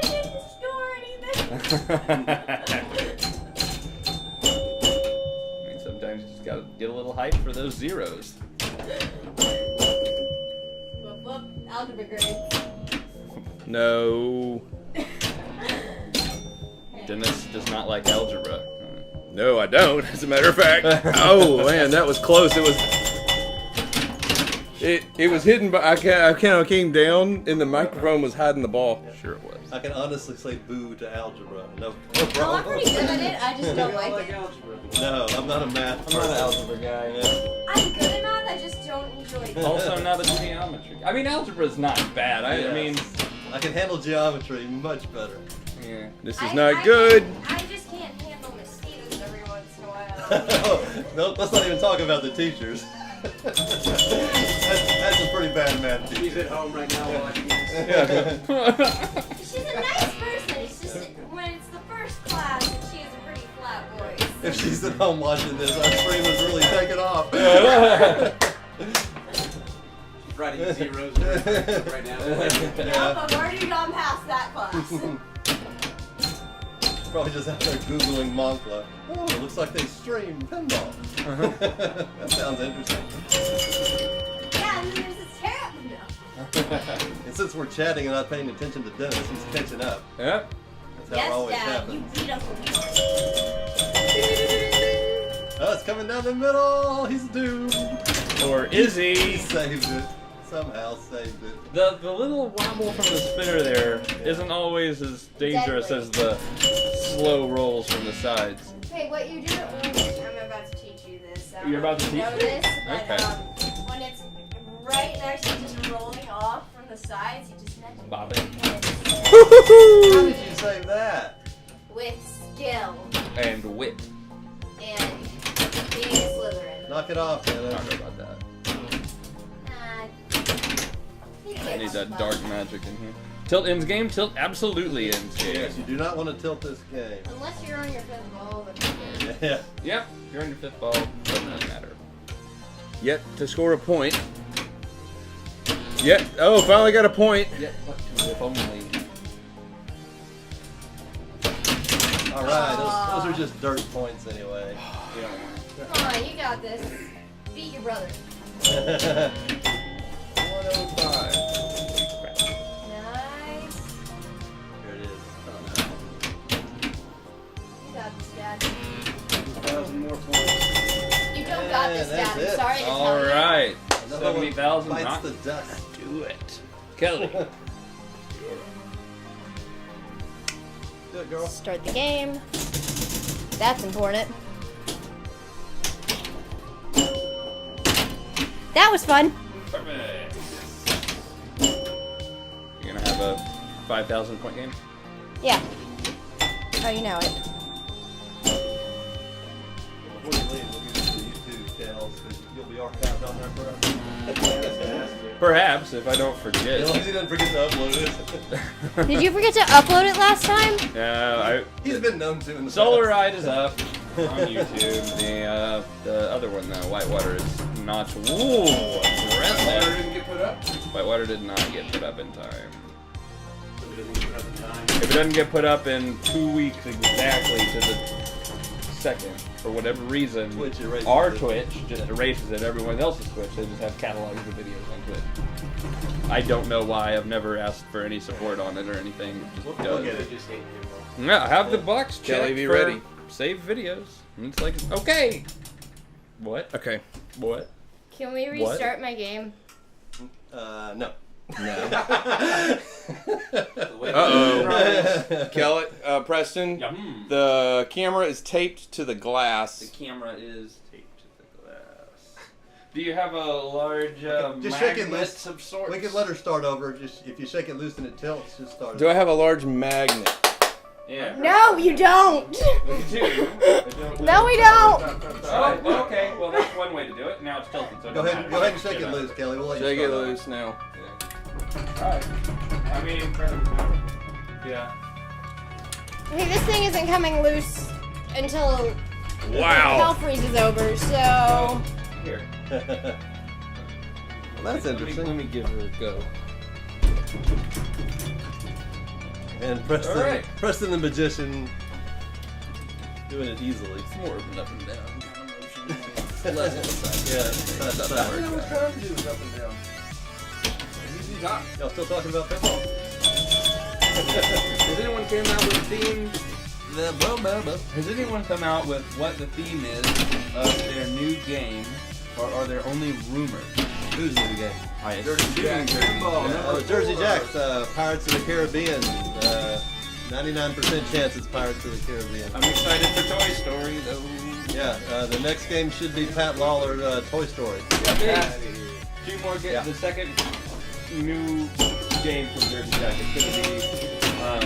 didn't score anything. I mean, sometimes you just gotta get a little hype for those zeros. Whoop, whoop. Algebra grades. No. Dennis does not like algebra. No, I don't. As a matter of fact. Oh man, that was close. It was. It was hidden, but I kind of came down, and the microphone was hiding the ball. Sure it was. I can honestly say boo to algebra. No Oh, I'm problem. pretty good at it. I just don't like it. No, I'm not a math I'm not an person. algebra guy. Yeah. I'm good at math. I just don't enjoy it. Also, not a geometry. I mean, algebra is not bad. I Yes. mean, I can handle geometry much better. yeah. This is I not good. I just can't handle mosquitoes every once in a while. No, let's not even talk about the teachers. that's a pretty bad math She's teacher. at home right now watching this. She's a nice person. It's just when it's the first class and she has a pretty flat voice. If she's at home watching this, our stream is really taking off. She's writing zeros right now. Yep, I've already gone past that class. Probably just out there Googling Moncla. Oh, it looks like they stream pinball. That sounds interesting. Yeah, and then there's this terrible. No. And since we're chatting and not paying attention to Dennis, he's catching up. Yep. That's how it Yes, always Dad, happens. you beat us with Oh, it's coming down the middle. He's doomed. Or is He he? saved it. Somehow saved it. The little wobble from the spinner there isn't always as dangerous Deadly. as the slow rolls from the sides. Okay, what you do, I'm about to teach you this. I don't You're know about if to you know teach me? this, but Okay. when it's right next to just rolling off from the sides, you just nudge it. Bob it. And it's How did you save that? with skill And whip. and being a Slytherin. Knock it off, I don't Dennis. know about that. You I get need that fun. dark magic in here. Tilt ends game? Tilt absolutely ends game. Yes, you do not want to tilt this game. Unless you're on your fifth ball, then Yeah. Yep, you're on your 5th ball. Doesn't matter. Yet to score a point. Yet. Oh, finally got a point. Yep, if only. All right, those are just dirt points anyway. You don't want it. come on, you got this. Beat your brother. 105. Nice. Here it is. You got this, Dad. 2,000 more points. You don't got this, And that's that. I'm it. sorry to All tell you. right. Another one 70,000. bites Not the dust. do it. Kelly. Do it, girl. Start the game. That's important. That was fun. Perfect. You're gonna have a 5,000 point game? Yeah. Oh, you know it. Before you leave, we'll give you the YouTube channels because you'll be archived on there forever. Perhaps, if I don't forget. As long as he doesn't forget to upload it. Did you forget to upload it last time? Yeah, He's been known to in the Solar past. Ride is up on YouTube. The other one, though, Whitewater, is not. Ooh, Water aggressive. didn't get put up. Whitewater did not get put up in time. If it doesn't get put up in time. If it doesn't get put up in 2 weeks exactly to the second, for whatever reason, Twitch erases our it. Twitch just erases it. Everyone else's Twitch, they just have catalogs of videos on Twitch. I don't know why. I've never asked for any support on it or anything. It just Look does. at They it. just hate pinball. Yeah, have the box checked Kelly, be for ready. save videos. And it's like, okay. What? Okay. What? Can we What? restart my game? No. No. Uh Uh-oh. Kelly, Preston, Yum. the camera is taped to the The glass. camera is taped to the glass. Do you have a large Just shake it magnet loose. of sorts? We can let her start over. Just if you shake it loose and it tilts, just start. Do I have a large magnet? Yeah. No, you don't. We do. No, we don't. Oh, okay. Well, that's one way to do it. Now it's tilted, so it Go doesn't ahead, matter. go ahead and shake it loose, Kelly. We'll let Shake you it start loose now. Alright. I mean, yeah. Hey, this thing isn't coming loose until hell Wow. freeze is over. So Here. over. Well, that's interesting. Let me give her a go. And Preston, All right. Preston the magician, doing it easily. It's more of an up and down kind of motion. Yeah, side to side. What time do is up and down? Easy top. Y'all still talking about pinball? Has anyone came out with a theme? Has anyone come out with what the theme is of their new game, or are there only rumors? Who's new game? I Jersey Jack pinball. Oh, Jersey Jacks, Pirates of the Caribbean. 99% chance it's Pirates of the Caribbean. I'm excited for Toy Story, though. Yeah, the next game should be Pat Lawler, Toy Story. Two more games. Yeah. The second new game from Jersey Jack is going to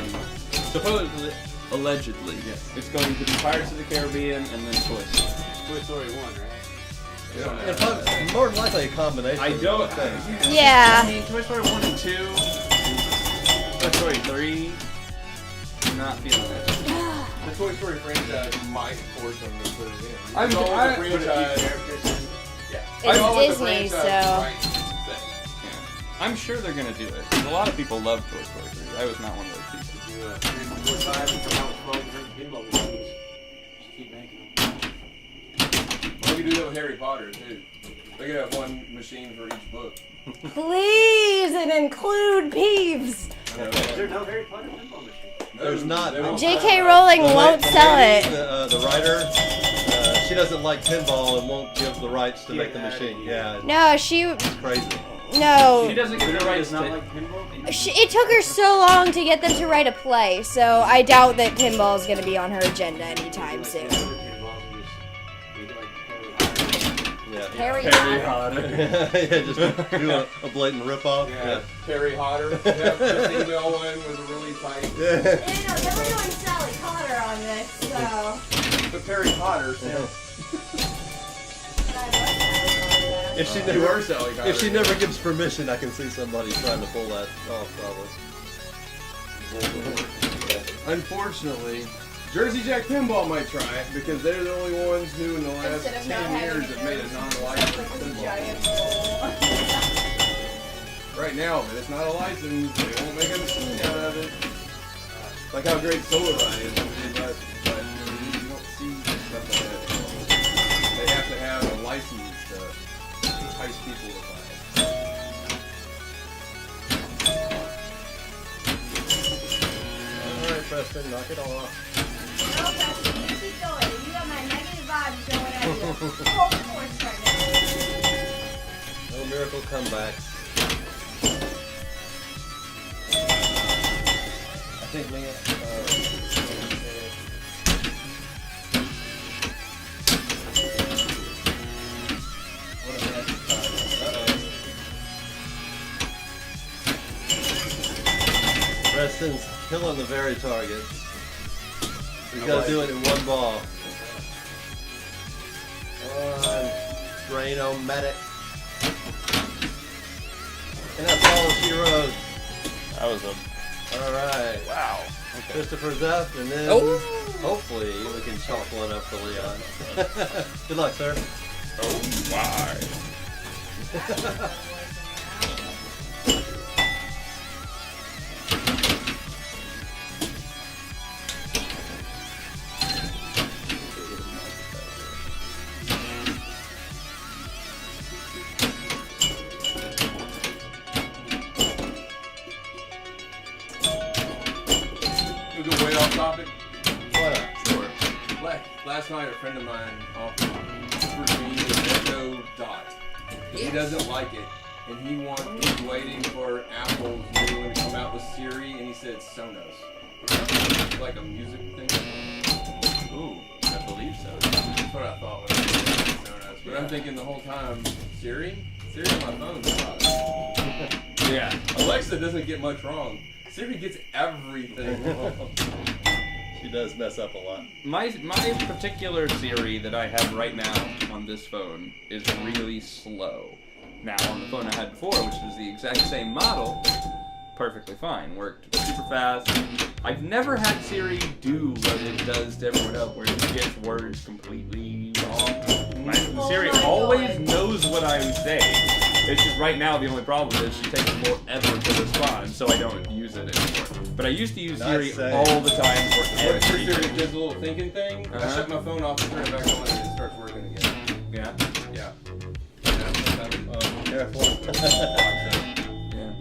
be, supposedly, allegedly, it's going to be Pirates of the Caribbean and then Toy Story. Toy Story 1, right? Yeah, probably, more than likely a combination. I of don't. both things. I yeah. mean, Toy Story 1 and 2, Toy Story 3, I'm not feeling it. The Toy Story franchise might force them to put it in. I'm- It's always I- the franchise. Yeah. It's always the Disney, franchise so right thing. I'm sure they're going to do it. 'Cause a lot of people love Toy Story 3. I was not one of those people. Do 3, 4, 5 and come out with 12 different pinball machines. Just keep making them. Well, we could do that with Harry Potter too. They could have one machine for each book. please and include Peeves. There's no Harry Potter pinball machine. There's not. They won't. J.K. Rowling won't sell lady, it. The writer, she doesn't like pinball and won't give the rights to make the Yeah, machine. yeah. Yeah, No, she. it's crazy. No. She doesn't get the rights It's not to... like pinball. It took her so long to get them to write a play, so I doubt that pinball is going to be on her agenda anytime soon. Yeah. Harry Potter. Yeah, just do a blatant ripoff. Yeah, Harry Potter. Yeah, the female one was a really tight. Yeah. No, then we're doing Sally Potter on this, so. But Harry Potter sounds. If she You never, were Sally Potter. if she never gives permission, I can see somebody trying to pull that off. Probably. Unfortunately, Jersey Jack Pinball might try it because they're the only ones who, in the last Instead of not 10 having years, it have made a there, non-licensed like a pinball. giant bowl. Right now, but it's not a license. They won't make a machine out of it. Like how great Solar Ride is. But you don't see stuff like that. They have to have a license to entice people to buy it. All right, Preston, knock it off. No, Preston, you keep going. You got my negative vibes going at you. Full force right now. No miracle comebacks. I think what a magic time. Preston's killing the very targets. We gotta do it in one ball. One, Drain-O-Medic. And that's all she wrote. That was a Alright. wow. Okay. Christopher's up, and then hopefully we can chalk one up for Leon. Good luck, sir. Oh my. We go way off topic. Why not? Sure. Last night, a friend of mine offered for me an Echo Dot. He doesn't like it, and he's waiting for Apple's new one to come out with Siri, and he said Sonos. It's like a music thing. Ooh, I believe so. That's what I thought when I said Sonos. But I'm thinking the whole time, Siri on my phone's about it. Yeah. Alexa doesn't get much wrong. Siri gets everything wrong. She does mess up a lot. My particular Siri that I have right now on this phone is really slow. Now on the phone I had before, which was the exact same model, perfectly fine. Worked super fast. I've never had Siri do what it does to everyone else, where it gets words completely wrong. Siri always knows what I'm saying. It's just right now the only problem is she takes forever to respond, so I don't use it anymore. But I used to use Siri all the time for What's your everything. Siri does a little thinking thing? I shut my phone off and turn it back on, and it starts working again. Yeah. Yeah. Careful. Yeah.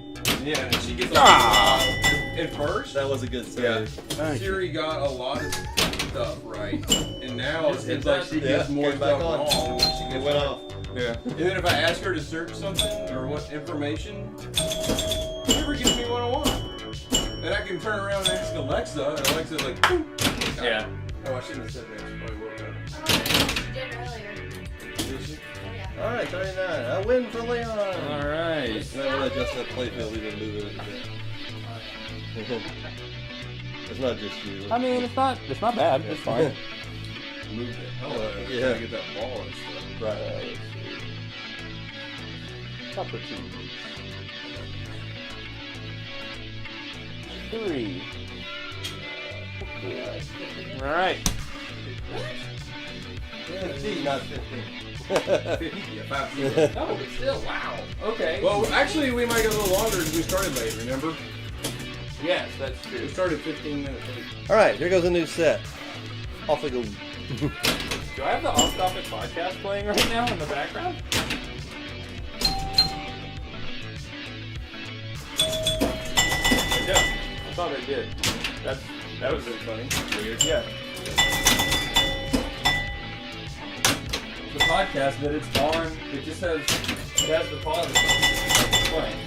Yeah, and she gets at first. That was a good save. Siri got a lot of stuff right, and now Just it's hit like that. she gets more Get back stuff on. wrong. She It gets went off. Yeah. And then if I ask her to search something or what information, she never gives me what I want. And I can turn around and ask Alexa, and Alexa's like, boop. Yeah. Oh, I shouldn't have said that. She probably woke up. She did earlier. Did she? Oh, yeah. Alright, 39. A win for Leon. Alright. Now we'll adjust that playfield, we can move it a bit. It's not just you. I mean, it's not bad. It's fine. Moved it. Oh, Yeah. trying to get that ball and stuff. Right. Opportunity. 3. Alright. 15, not 15. 50, yeah, 5 No, but still, wow. Okay. Well, actually, we might go a little longer because we started late, remember? yes, that's true. We started 15 minutes late. Alright, here goes a new set. Off we go. Do I have the Off Topic podcast playing right now in the background? I don't. I thought I did. That was funny. Weird. Yeah. The podcast that it's on, it just has the pause button. It's playing.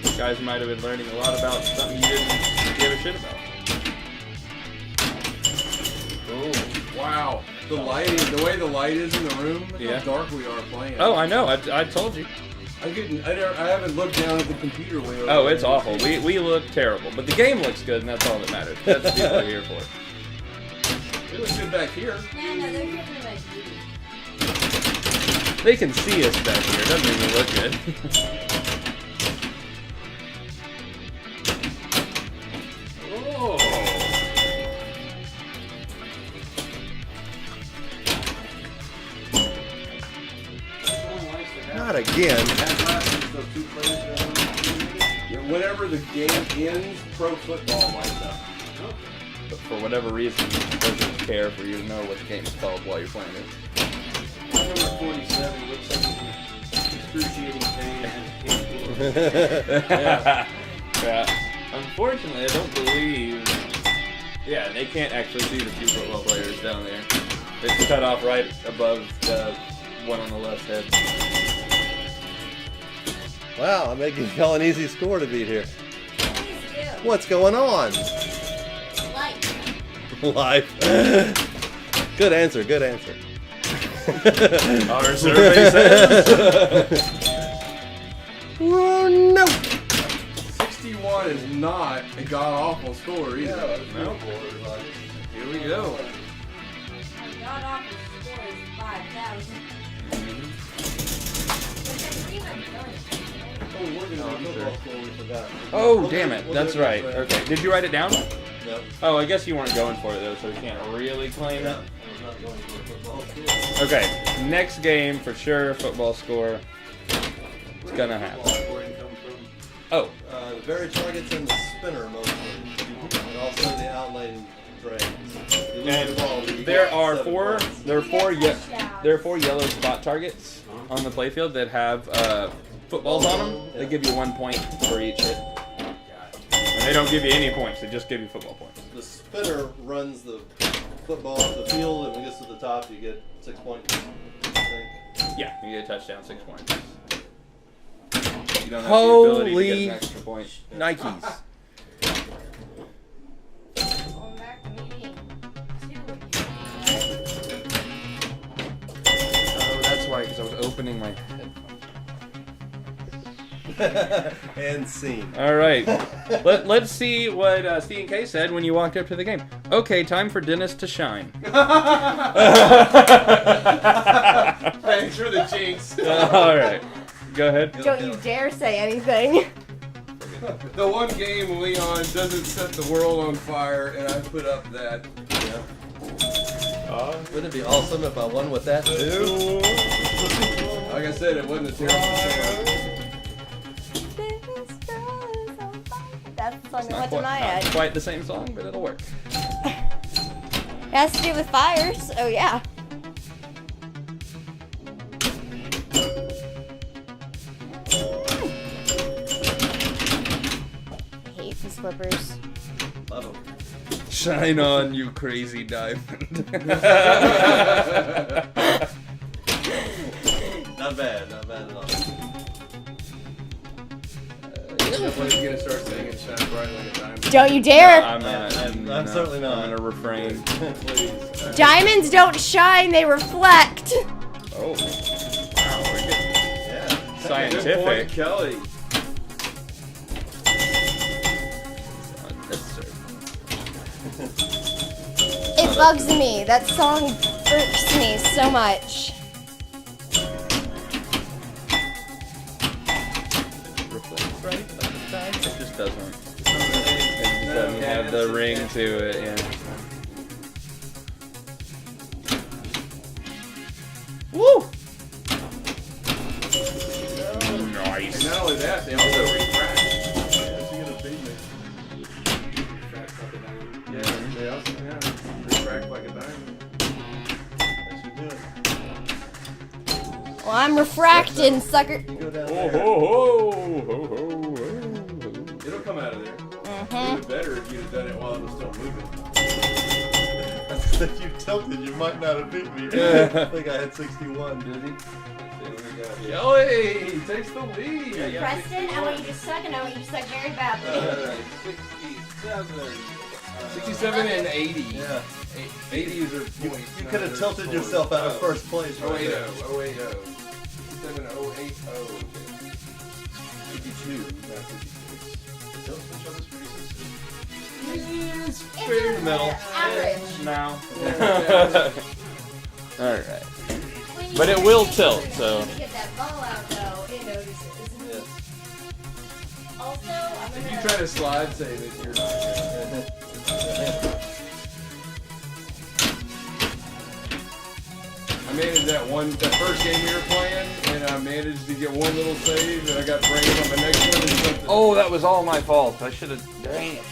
You guys might have been learning a lot about something you didn't give a shit about. Oh, wow. The lighting, the way the light is in the room, look Yeah. how dark we are playing. Oh, I know. I told you. I haven't looked down at the computer way over Oh, there. it's awful. We look terrible, but the game looks good, and that's all that matters. That's what people are here for. It looks good back here. Yeah, no, they're giving me my beauty. They can see us back here. Doesn't mean we look good. Oh. Not again. Yeah, whenever the game ends, pro football lights up. But for whatever reason, it doesn't care for you to know what the game is called while you're playing it. Number 47 looks like excruciating pain. Yeah. Unfortunately, I don't believe. Yeah, they can't actually see the two football players down there. It's cut off right above the one on the left head. Wow, I'm making y'all an easy score to beat here. Please do. What's going on? Like. Life. Good answer, good answer. Our survey says. Oh, no. 61 is not a god-awful score either. No. Here we go. I got off the score is 5,000. Oh, we're going to football score, we forgot. Oh, We'll damn do- it. we'll That's do it right. next round. Okay. Did you write it down? No. Oh, I guess you weren't going for it though, so we can't really claim Yeah, it. I was not going for a football score. Okay. Next game for sure. Football score. It's gonna happen. Oh. The very targets and the spinner mostly, and also the outlaying tray. You lose And the ball, you there get are 7 four. points. There are four yellow spot targets on the playfield that have footballs on them. They give you 1 point for each hit. And they don't give you any points. They just give you football points. The spinner runs the football off the field, and when it gets to the top, you get 6 points. I think. Yeah, you get a touchdown, 6 points. You don't have the ability to get Holy an extra point. Nikes. Going back to meeting 2 of Oh, that's why, because I was opening my And scene. All right. Let's see what C&K said when you walked up to the game. Okay, time for Dennis to shine. Thanks for the jinx. All right. Go ahead. Don't you dare say anything. The one game Leon doesn't set the world on fire, and I put up that. Wouldn't it be awesome if I won with that too? Like I said, it wasn't a terrible chance. That's the song It's that not went to quite, my not head. quite the same song, but it'll work. It has to do with fires. Oh yeah. I hate these flippers. Love 'em. Shine on, you crazy diamond. Not bad at all. Nobody's gonna start singing "Shine Bright Like a Diamond." Don't you dare! I'm certainly not. I'm gonna refrain. Please. Diamonds don't shine, they reflect. Oh. Wow, we're getting Yeah. Good point, scientific. Kelly. It bugs me. That song irks me so much. Reflects right like the time. It just doesn't. It just doesn't have the ring to it. Yeah. Woo! Nice. And not only that, they also refract. Yeah, they also refract like a diamond. Well, I'm refracting, sucker. Go down Oh, there. ho, ho, ho, ho, ho. It'll come out of there. It Mm-hmm. would better if you'd have done it while it was still moving. If you tilted, you might not have beat me. I think I had 61. Did he? Kelly takes the lead. Preston, I want you to suck, and I want you to suck very badly. 67 and 80. Yeah. 80 is her point. You could have tilted yourself out of first place. Oh, Right 80. there. 67 080. 52. Tilt each other's faces. It's It's Metal. average. Now. Yeah. Alright. When you But it get will that tilt, notice, so- When you get that ball out, though, it notices. Yes. Also, I'm If you gonna. try to slide save it, you're not gonna. I managed that first game we were playing, and I managed to get one little save, and I got brain on the next one and something. Oh, that was all my fault. I should have. Dang it.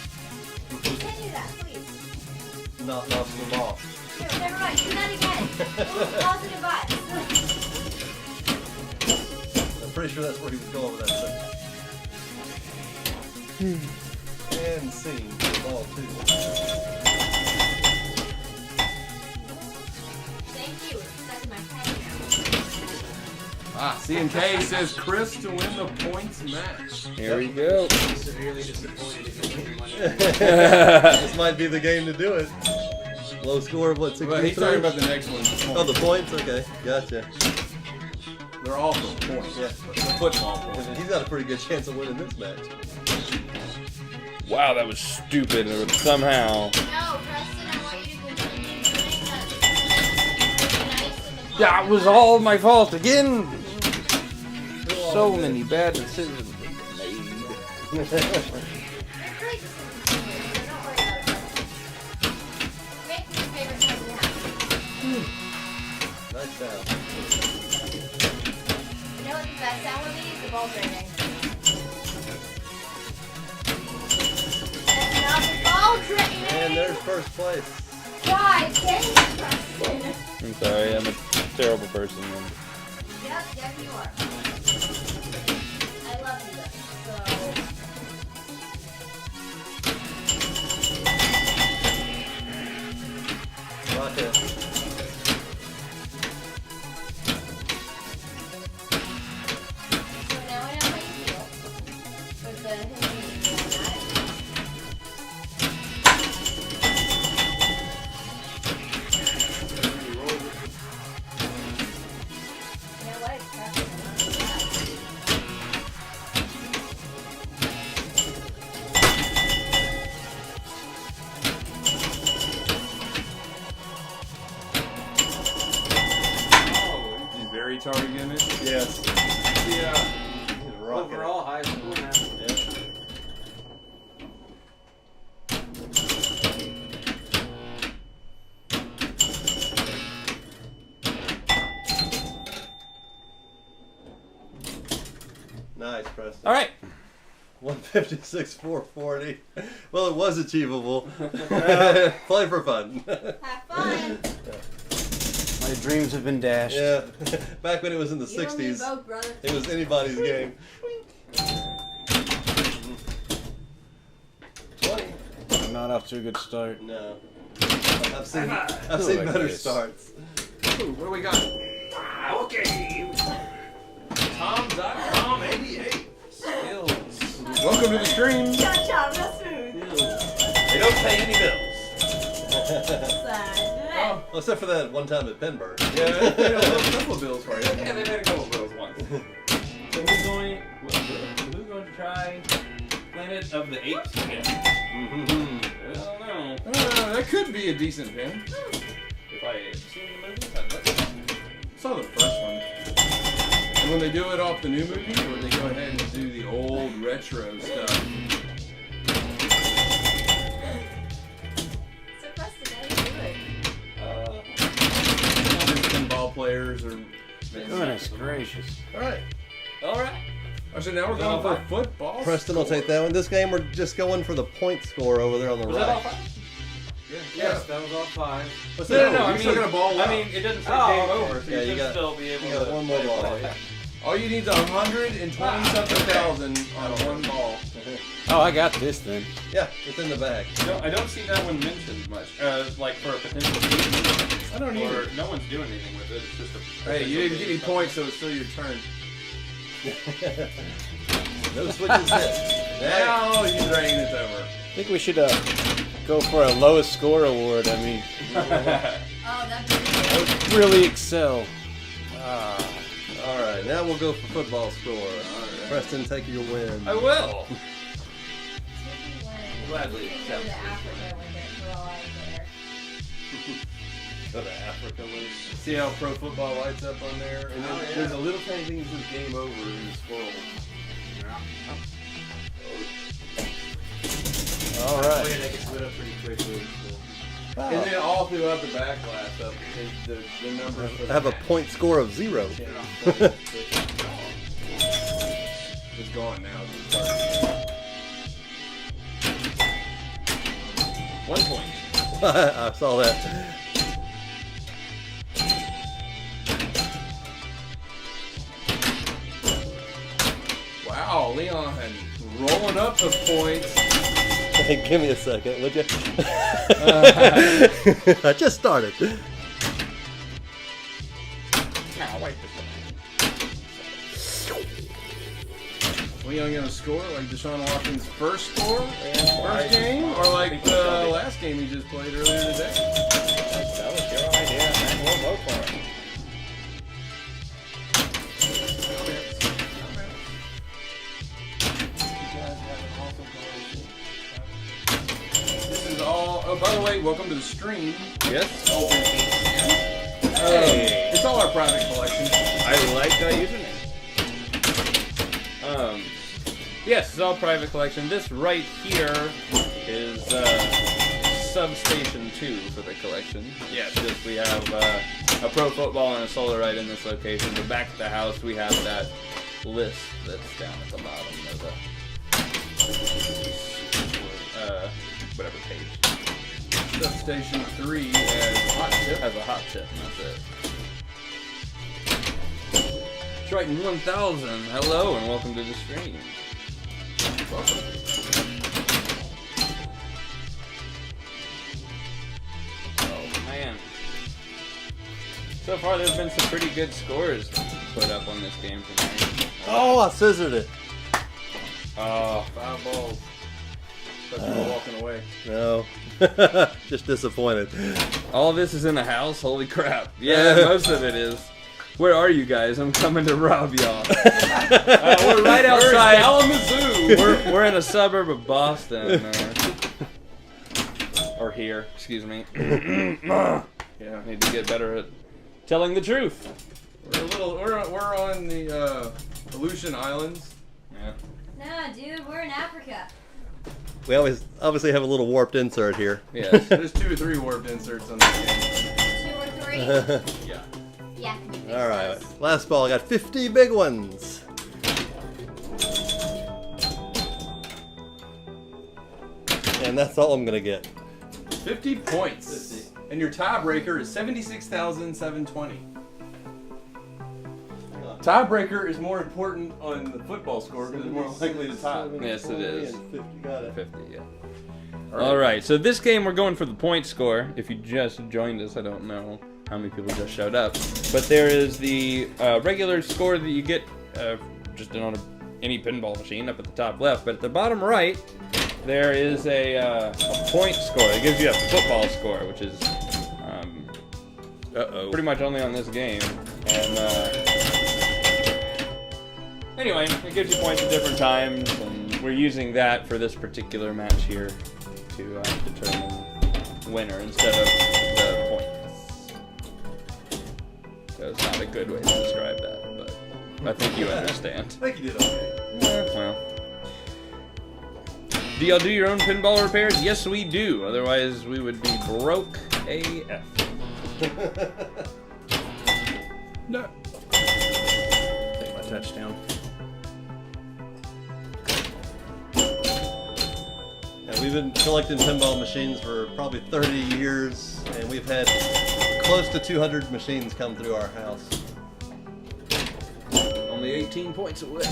You can't do that, please. Not lost the ball. No, never mind. Do that again. Positive vibes. pretty sure that's where he was going with that thing. And scene. Ball 2. Thank you. That's my head CNK says Chris to win the points match. Here we go. Severely disappointed if you win your money. This might be the game to do it. Low score of what, 63? But he's talking about the next one. Oh, the points? Okay, gotcha. They're all for points. Yeah. The football points. He's got a pretty good chance of winning this match. Wow, that was stupid. Somehow. No, Preston, I want you to continue doing that. Nice in the That was all my fault again. So many bad decisions were made. They're great decisions to make, so don't worry about it. Make me your favorite time to have. Nice sound. You know what the best sound would be? The ball draining. That's not the ball draining! And there's first place. God dang it, Preston! I'm sorry, I'm a terrible person. Yep, you are. I love you though, so... Rock it. So now I know how you feel. With the hinting and that. You know what? It's Preston. I'm not gonna lie. He's very targeted. Yes. Yeah. He's rocking it. Overall, high school now. Yeah. Nice, Preston. All right. 156, 440. Well, it was achievable. Play for fun. Have fun! My dreams have been dashed. Yeah. Back when it was in the You and me 60s, both, brother. it was anybody's game. 20. I'm not off to a good start. No. I've seen better starts. Ooh, what do we got? Okay. Tom.com88. Skills. Welcome to the stream. Cha cha, real smooth. They don't pay any bills. Well, except for that one time at Penburg. Yeah, they paid a couple of bills for you. Yeah, they made a couple bills once. So who's going to try Planet of the Apes again? Mm-hmm. I don't know. That could be a decent pin. If I had seen the movie, I'd let you. Saw the first one. And when they do it off the new movie, or they go ahead and do the old retro stuff? So Preston, how do you do it? Just pinball players or. Goodness gracious. All right. Oh, so now we're going for football. Preston will take that one. This game, we're just going for the point score over there on the Was that all right. five? Yes, that was all 5. What's No, that? no, I you're still mean, gonna ball I out. mean, it doesn't say Oh, game okay. over, so Yeah, you you should got- still be able you to got one more play ball. ball. Yeah. All you need is 120-something-thousand on one ball. Oh, I got this then. Yeah, it's in the bag. No, I don't see that one mentioned much. Like for a potential season. I don't Or either. no one's doing anything with it. It's just a. Hey, you didn't get any points, so it's still your turn. No switches hit. Now you drain it's over. I think we should go for a lowest score award. I mean, Oh, that'd be good. really excel. All right, now we'll go for football score. Preston, take your win. I will. Gladly. Gladly You can go accept to Africa with it for all I care. Go to Africa, Luke. See how pro football lights up on there? And then there's a little tiny thing that says game over in the swirl. All right. They can split up pretty quickly. So. And then all throughout the back glass up is the numbers. For I have a point score of 0. It's gone now. 1 point. I saw that. Leon rolling up the points. Give me a second, would you? I just started. Leon gonna score like Deshaun Watson's first score, first game, or like the last game he just played earlier today? That was your idea, and we'll go for it. This is all. Oh, by the way, welcome to the stream. Yes. It's all our private collection. I like that username. Yes, it's all private collection. This right here is Substation 2 for the collection. Yes, just we have a pro football and a solar right in this location. But back at the house, we have that list that's down at the bottom of the whatever page. Substation 3 has hot tip. Has a hot tip, and that's it. Triton 1000, hello and welcome to the stream. Welcome. Oh man. So far there's been some pretty good scores put up on this game tonight. Oh, I scissored it. 5 balls. Thought you were walking away. No. Just disappointed. All of this is in the house? Holy crap. Yeah, most of it is. Where are you guys? I'm coming to rob y'all. We're right outside Kalamazoo. We're in a suburb of Boston. Or here, excuse me. Yeah. Need to get better at telling the truth. We're on the Aleutian Islands. Yeah. Nah, dude, we're in Africa. We always obviously have a little warped insert here. Yes. There's 2 or 3 warped inserts on this game. 2 or 3? Yeah. Yeah. can you fix All right. those? Last ball, I got 50 big ones. And that's all I'm going to get. 50 points. And your tiebreaker is 76,720. Tiebreaker is more important on the football score because it's more likely to tie. Yes, it is. 50, got it. 50, yeah. All right, so this game we're going for the point score. If you just joined us, I don't know how many people just showed up. But there is the regular score that you get just on any pinball machine up at the top left. But at the bottom right, there is a point score. It gives you a football score, which is pretty much only on this game. And anyway, it gives you points at different times, and we're using that for this particular match here to determine winner instead of the points. So it's not a good way to describe that, but I think you understand. I think you did okay. Well, do y'all do your own pinball repairs? Yes, we do. Otherwise, we would be broke AF. No. Take my touchdown. Yeah, we've been collecting pinball machines for probably 30 years, and we've had close to 200 machines come through our house. Only 18 points away.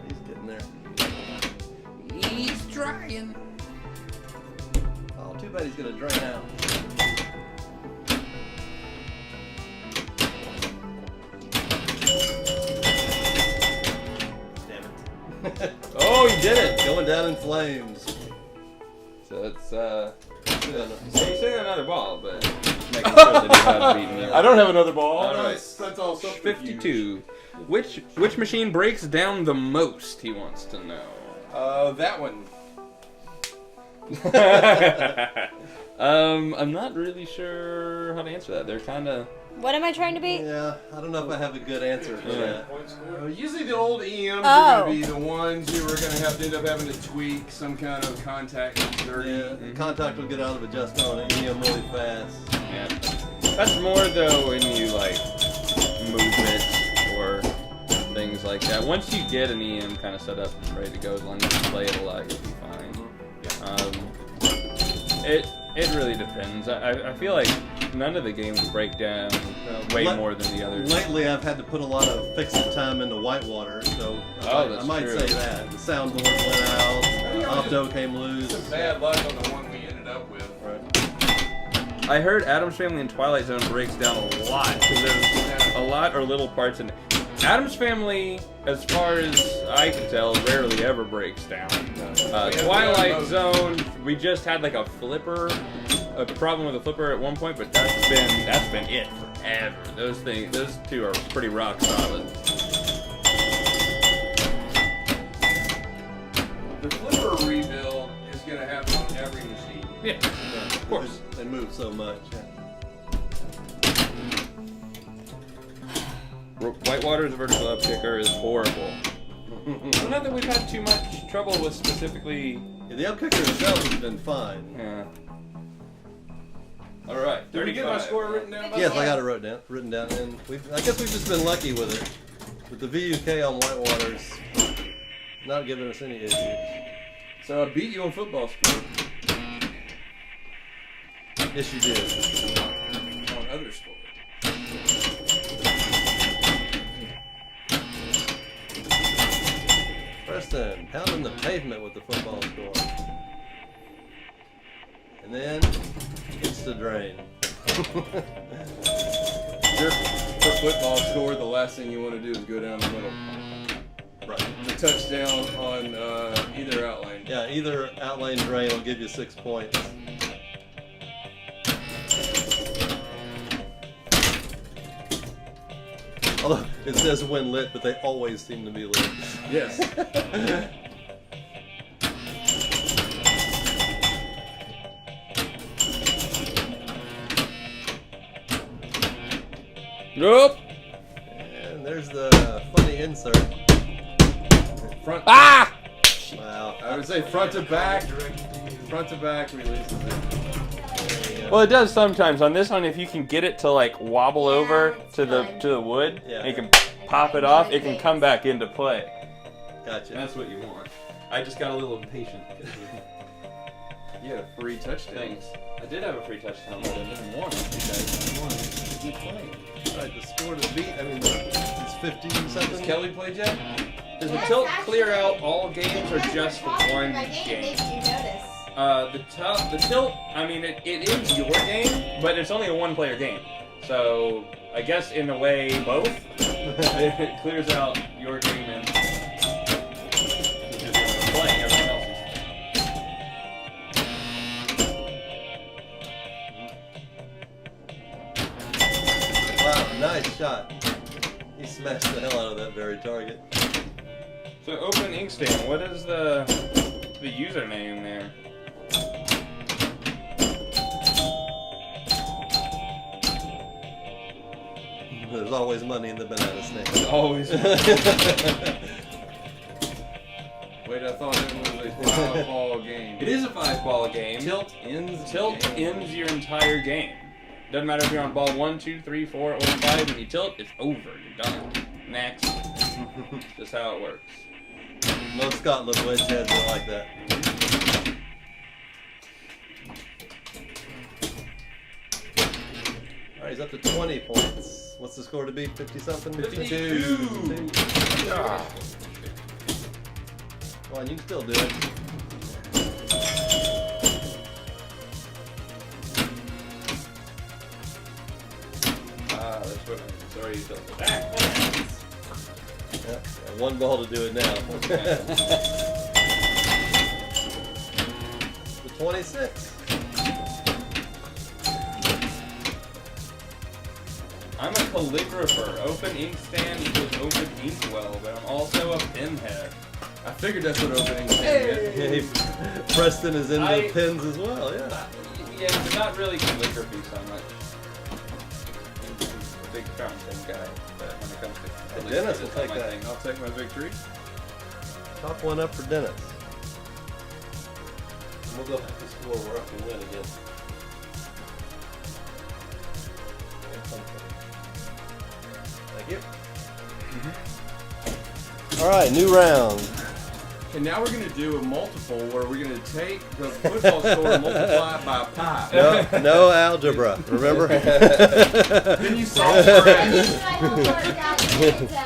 He's getting there. He's trying. Oh, too bad he's gonna drain out. Damn it. Oh, he did it. Going down in flames. So it's he's hitting another ball, but just making sure that he's not beating you. I don't have another ball. All right. That's all subterfuge. 52. Which machine breaks down the most? He wants to know. That one. I'm not really sure how to answer that. They're kind of. What am I trying to beat? Yeah, I don't know if I have a good answer for Yeah. that. Usually the old EMs Oh. are going to be the ones who are going to have to end up having to tweak some kind of contact that's dirty. Yeah, the contact will get out of adjustment on an EM really fast. Yeah. That's more though when you like movement or things like that. Once you get an EM kind of set up and ready to go, as long as you play it a lot, you'll be fine. It really depends. I feel like none of the games break down way more than the others. Lately, I've had to put a lot of fixed time into Whitewater, so I might true. say that. The soundboard went out, Opto came loose. Some bad luck on the one we ended up with. Right. I heard Addams Family and Twilight Zone breaks down a lot because there's a lot or little parts in it. Addams Family, as far as I can tell, rarely ever breaks down. Twilight Zone, we just had like a problem with a flipper at one point, but that's been it forever. Those two are pretty rock solid. The flipper rebuild is going to happen on every machine. Yeah, of course. They move so much. Whitewater's vertical up kicker is horrible. Not that we've had too much trouble with specifically. Yeah, the up kicker itself has been fine. Yeah. All right. Did we get my score written down? Yes, I got it written down, and I guess we've just been lucky with it. With the VUK on Whitewater's not giving us any issues. So I beat you on football score. Yes, you did. On other scores. Preston pounding the pavement with the football score. And then it's the drain. For football score, the last thing you want to do is go down the middle. Right. The touchdown on either outlane. Yeah, either outlane drain will give you 6 points. Although it says when lit, but they always seem to be lit. Yes. Nope. And there's the funny insert. Front. Ah! Wow. I would say front to back. Front to back releases it. There you go. Well, it does sometimes. On this one, if you can get it to like wobble over it's to fun. the wood, Yeah. and you can pop it off, it can come back into play. Gotcha. That's what you want. I just got a little impatient. You had a free touchdown. Thanks. I did have a free touchdown, but I didn't want it. Keep playing. Alright, the score to beat, I mean, it's 50 something. Has Kelly played yet? Does the Yes, tilt actually, clear out all games or just for one My game game? makes you notice. The tilt, I mean, it is your game, but it's only a one-player game. So, I guess in a way, both. It clears out your game and playing everyone else's. Wow, nice shot. He smashed the hell out of that very target. So, open inkstand, what is the username there? There's always money in the banana snake. Always. Wait, I thought it was a 5-ball game. It is a 5-ball game. Tilt ends. Tilt ends your entire game. Doesn't matter if you're on ball 1, 2, 3, 4, or 5. When you tilt, it's over. You're done. Next. Just how it works. Most Scotland wedge heads are like that. Alright, he's up to 20 points. What's the score to beat? 50 something? 52. Come on, you can still do it. That's what I'm sorry you tilted that. Yeah, one ball to do it now. The 26. I'm a calligrapher. Open inkstand equals open inkwell, but I'm also a pinhead. I figured that's what opening was. Hey, Preston is into I- pins as well, yeah. Yeah, but not really calligraphy so much. I'm a big fountain guy, but when it comes to calligraphy, Dennis will that's not take my that. thing. I'll take my victory. Top one up for Dennis. And we'll go back to score. We're up and win again. Thank you. All right, new round. And now we're gonna do a multiple where we're gonna take the football score and multiply it by pi. No algebra. Remember? Then you solve for x.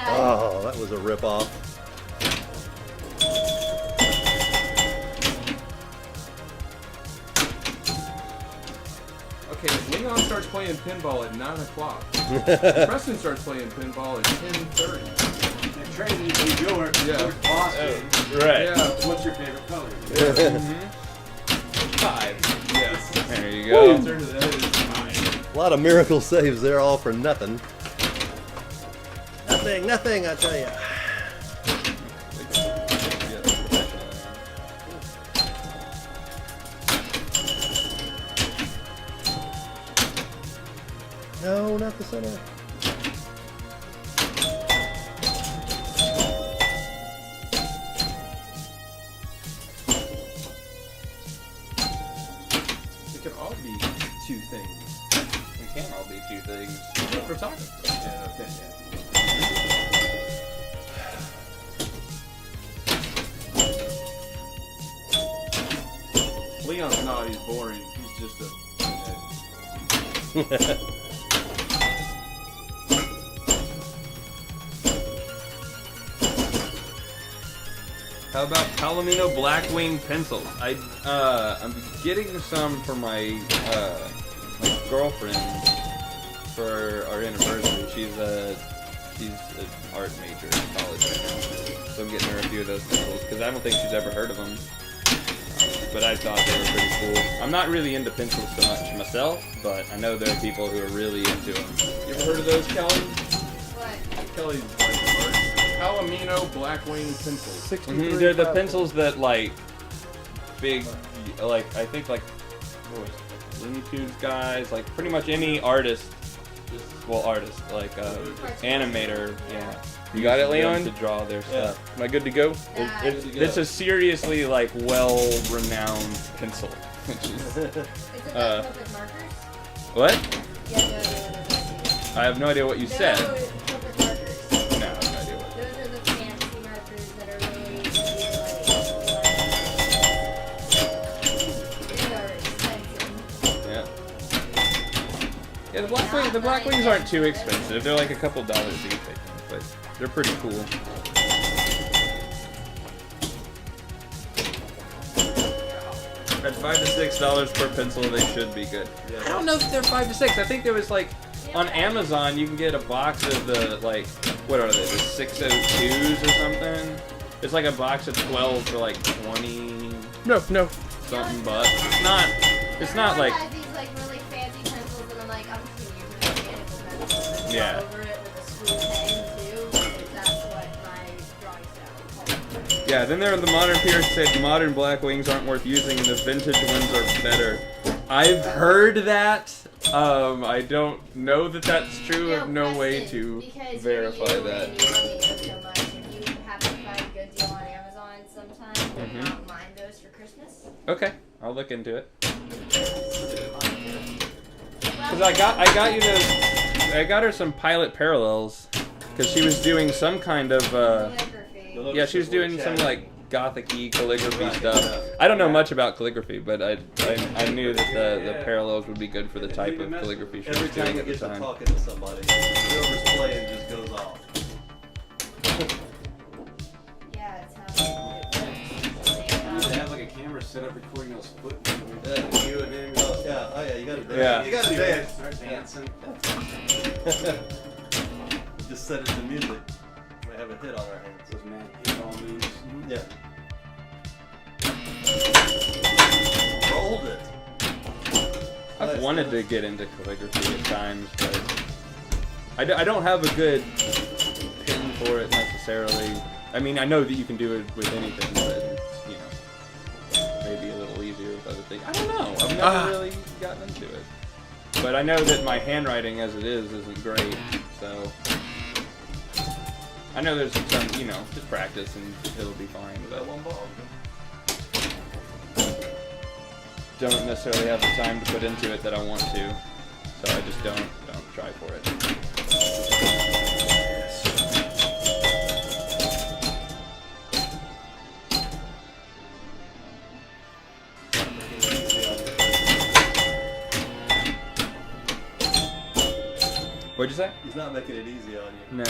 Oh, that was a rip-off. Okay, Leon starts playing pinball at 9 o'clock. Preston starts playing pinball at 10:30. And Trey needs to be your boss game. Right. Yeah. What's your favorite color? 5. Yes. There you The go. answer to that is 9. A lot of miracle saves there, all for nothing. Nothing, I tell you. No, not the center. It could all be 2 things. We can't all be 2 things. What we're talking about. Yeah, okay, yeah. Leon's not, he's boring. He's just a. How about Palomino Blackwing pencils? I'm getting some for my girlfriend for our anniversary. She's an art major in college right now, so I'm getting her a few of those pencils because I don't think she's ever heard of them. But I thought they were pretty cool. I'm not really into pencils so much myself, but I know there are people who are really into them. You ever heard of those, Kelly? What? Kelly's like art. Palomino Blackwing pencils. They're the pencils that like big, like I think like what was it? Looney Tunes guys, like pretty much any artist, like animator, yeah. You got it, Leon? To draw their stuff. Am I good to go? It's a seriously like well-renowned pencil. Is it like Copic markers? What? Yeah, no, I have no idea what you said. No, Copic markers. No, I have no idea what. Those are the fancy markers that are really they are expensive. Yeah. Yeah, the Blackwings aren't too expensive. They're like a couple dollars each, I think, but they're pretty cool. At $5 to $6 per pencil, they should be good. I don't know if they're $5 to $6. I think there was like on Amazon you can get a box of the like what are they? The 602s or something. It's like a box of 12 for like 20 No. something bucks. It's not like I have these like really fancy pencils, and I'm like, I'm just gonna use a mechanical pencil and Yeah. draw over it with a school pen too. If that's what my drawing style calls. yeah. Then there are the modern peers said modern Blackwings aren't worth using and the vintage ones are better. I've heard that. I don't know that that's true. I have no way to verify that. And you love me so much. If you happen to find a good deal on Amazon sometime, do not mind those for Christmas. Okay, I'll look into it. Cause I got you those. I got her some Pilot Parallels because she was doing some kind of. Calligraphy. Yeah, she was doing some like gothic-y calligraphy stuff. I don't know much about calligraphy, but I knew that the parallels would be good for the type of calligraphy she was Every time doing you at the get to time. talking to somebody, whoever's playing just goes off. Yeah, it's how it works. You need to have like a camera set up recording those foot movements. Yeah, you and him. Oh, yeah, you gotta dance. Yeah. You gotta dance. Start dancing. Just set it to music. We have a hit on our hands. Those man pinball moves. Yeah. Rolled it. I've Nice, wanted nice. to get into calligraphy at times, but I don't have a good pin for it necessarily. I mean, I know that you can do it with anything, but you know, maybe a little easier with other things. I don't know. I've never really gotten into it. But I know that my handwriting as it is isn't great, so I know there's some, you know, just practice and it'll be fine. But One ball. don't necessarily have the time to put into it that I want to, so I just don't try for it. What'd you say? He's not making it easy on you. No.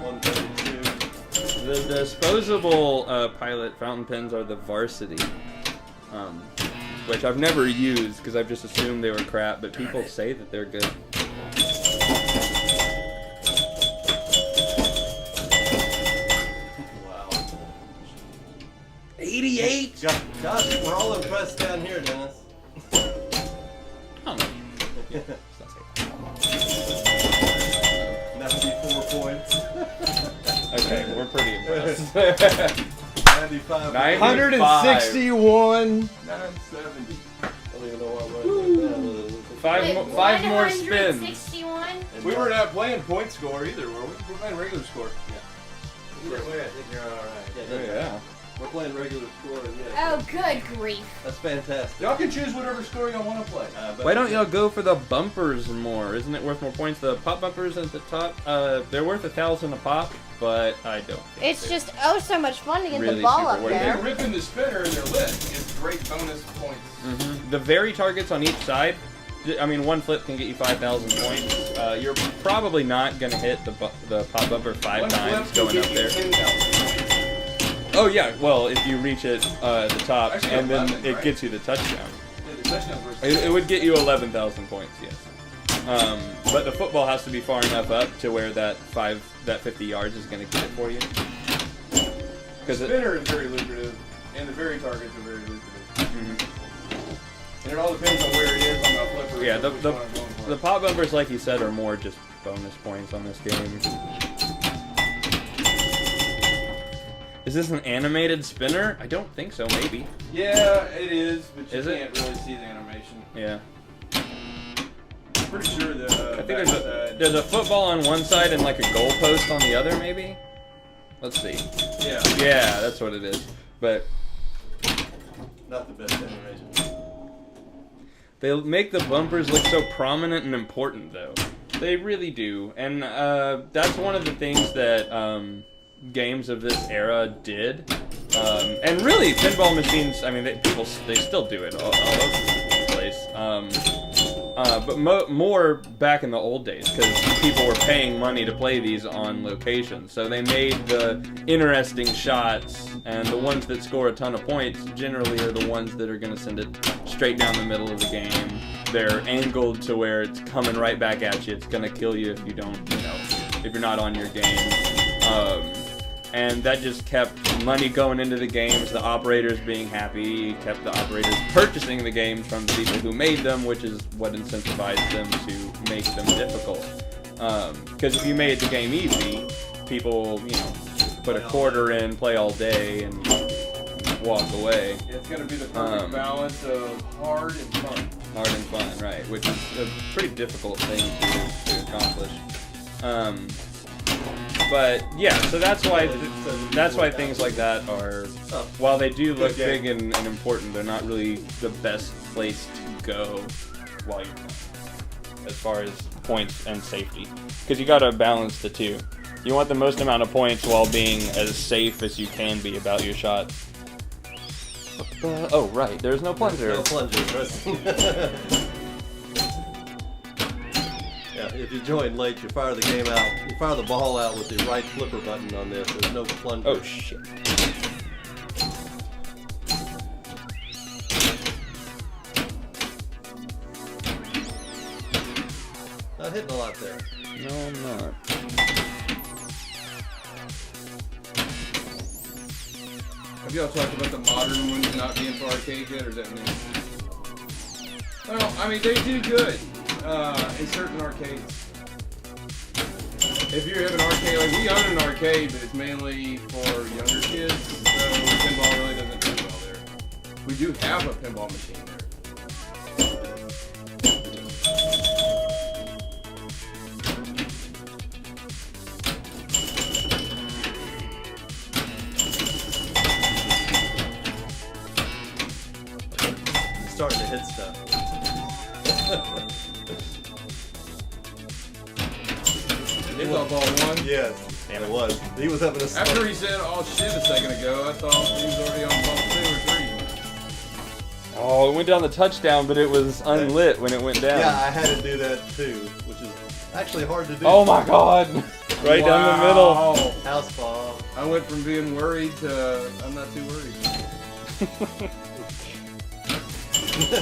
132. The disposable pilot fountain pens are the Varsity, which I've never used because I've just assumed they were crap, but people say that they're good. Wow. 88? Gosh, we're all impressed down here, Dennis. Oh, no. 94 points. Okay, we're pretty impressed. 95. 161. 970. I don't even know what Five more spins. 161? We were not playing point score either, were we? We're playing regular score. Either way, I think you're alright. Yeah, that's Yeah. We're playing regular score, and yeah. Oh, good grief. That's fantastic. Y'all can choose whatever score y'all want to play. Why don't y'all go for the bumpers more? Isn't it worth more points? The pop bumpers at the top, they're worth 1,000 a pop, but I don't think It's they're just so much fun to get really the ball super up worth it. there. They're ripping the spinner and they're lit. It's great bonus points. The very targets on each side, I mean, one flip can get you 5,000 points. You're probably not going to hit the pop bumper 5 One times flip will going up get you there. 10,000. Oh yeah, well if you reach it at the top Actually, and then 11, it right? gets you the touchdown. Yeah, the touchdowns were It would get you 11,000 points, yes. But the football has to be far enough up to where that 50 yards is going to get it for you. The Because spinner is very lucrative, and the very targets are very lucrative. And it all depends on where it is on the flipper. yeah, which one I'm going for. the pop bumpers, like you said, are more just bonus points on this game. Is this an animated spinner? I don't think so. Maybe. Yeah, it is, but you Is it? can't really see the animation. Yeah. I'm pretty sure that. I think there's a football on one side and like a goalpost on the other, maybe. Let's see. Yeah. Yeah, that's what it is. But Not the best animation. they make the bumpers look so prominent and important, though. They really do, and that's one of the things that games of this era did. And really, pinball machines. I mean, they still do it all over the place. But more back in the old days, because people were paying money to play these on location. So they made the interesting shots, and the ones that score a ton of points generally are the ones that are going to send it straight down the middle of the game. They're angled to where it's coming right back at you. It's going to kill you if you don't, if you're not on your game. And that just kept money going into the games, the operators being happy, kept the operators purchasing the games from the people who made them, which is what incentivized them to make them difficult. Because if you made the game easy, people, put a quarter in, play all day, and walk away. It's going to be the perfect balance of hard and fun. Hard and fun, right, which is a pretty difficult thing to accomplish. But yeah, so that's why things like that are, while they do look big and important, they're not really the best place to go while you're playing, as far as points and safety, because you got to balance the two. You want the most amount of points while being as safe as you can be about your shot. Oh right, there's no plunger. No plunger, Preston. Yeah, if you join late, you fire the game out. You fire the ball out with the right flipper button on this. There's no plunger. Oh shit. Not hitting a lot there. No, I'm not. Have y'all talked about the modern ones not being for arcade yet, or is that new? Well, I mean, they do good in certain arcades. If you have an arcade, like we own an arcade, but it's mainly for younger kids, so pinball really doesn't do well there. We do have a pinball machine there. Starting to hit stuff. It's all ball one. Yes, it was. He was having a start. After he said, "Oh shit," a second ago, I thought he was already on ball 2 or 3. Oh, it went down the touchdown, but it was unlit when it went down. Yeah, I had to do that too, which is actually hard to do. Oh my god! Right down the middle. Wow. House ball. I went from being worried to I'm not too worried.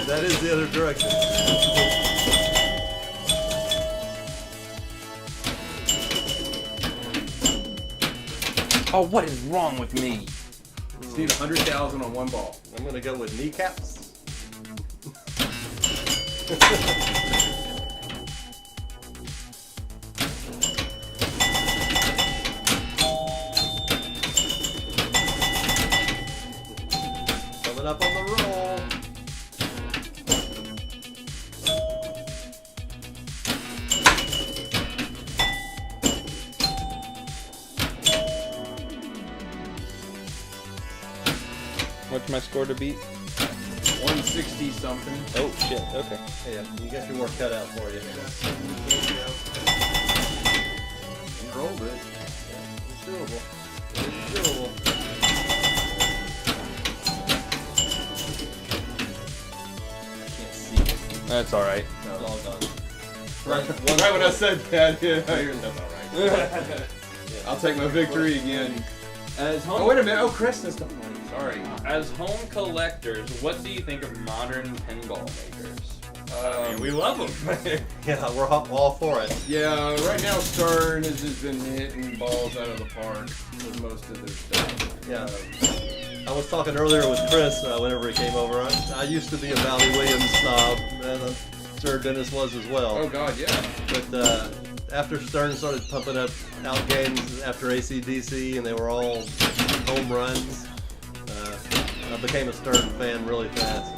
That is the other direction. Oh, what is wrong with me? Just need 100,000 on one ball. I'm gonna go with kneecaps. Coming up on the roll. What's my score to beat? 160 something. Oh shit, okay. Yeah, you got your work cut out for you. You rolled it. It's doable. It's doable. I can't see it. That's alright. It's all done. Right when I said that, yeah, that's alright. I'll take my victory again. As Oh, wait a minute. Oh, Kristen, sorry. As home collectors, what do you think of modern pinball makers? We love them. Yeah, we're all for it. Yeah, right now Stern has just been hitting balls out of the park with most of their stuff. Yeah. I was talking earlier with Chris whenever he came over. I used to be a Valley Williams snob, and Sir Dennis was as well. Oh God, yeah. But after Stern started pumping up out games after AC/DC, and they were all home runs, I became a Stern fan really fast.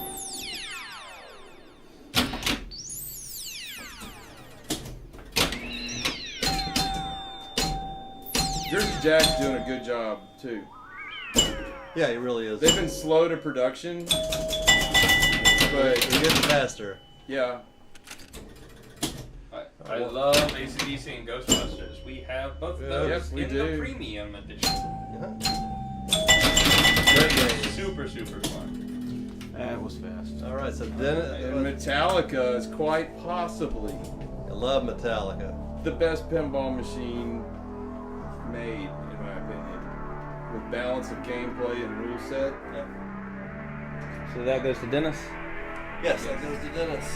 Jersey Jack's doing a good job too. Yeah, he really is. They've been slow to production, but They're getting faster. yeah. I love AC/DC and Ghostbusters. We have both of those Yes, we in do. the premium edition. Great game. Super, super fun. That was fast. All right, so And Dennis, Metallica is quite possibly I love Metallica. the best pinball machine made, in my opinion, with balance of gameplay and rule set. So that goes to Dennis. Yes, that goes to Dennis.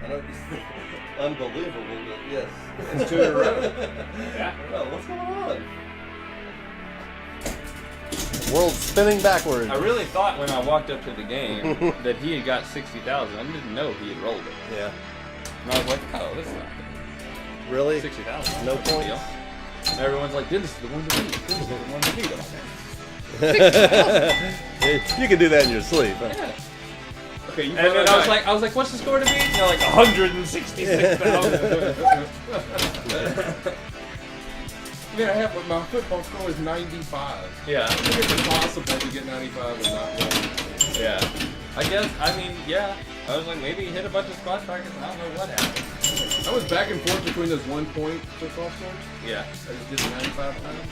I know it's unbelievable, but yes. It's 2 in a row. Yeah. Oh, what's going on? World's spinning backwards. I really thought when I walked up to the game that he had got 60,000. I didn't know he had rolled it. Yeah. And I was like, oh, that's not good. Really? 60,000. No Big points? deal. And everyone's like, Dennis is the one to beat. Dennis is the one to beat. You can do that in your sleep. Huh? Yeah. Okay, you And then found I was like, what's the score to beat? And they're like, 166,000. Yeah, my football score is 95. Yeah. I think it's impossible to get 95 and not win. Yeah. I mean, yeah. I was like, maybe he hit a bunch of squash brackets and I don't know what happened. I was back and forth between those 1 point football scores. Yeah. I just did it 95 times.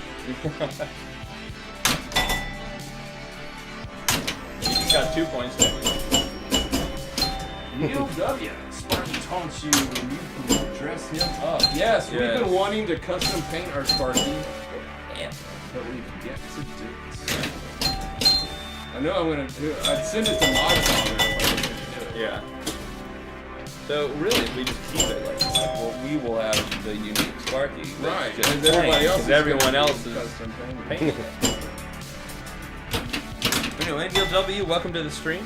You just got 2 points. Neil W. Sparky taunts you when you can dress him up. Yes, we've Yes. been wanting to custom paint our Sparky, Yeah. but we've yet to do it. I know I'm gonna do it. I'd send it to Moncla if I was gonna do it. Yeah. So really, if we just keep it like this, well, we will have the unique Sparky. that's Right, just and everybody plain, else 'cause is everyone gonna else do is custom painted. painting it. Anyway, Neil W., welcome to the stream.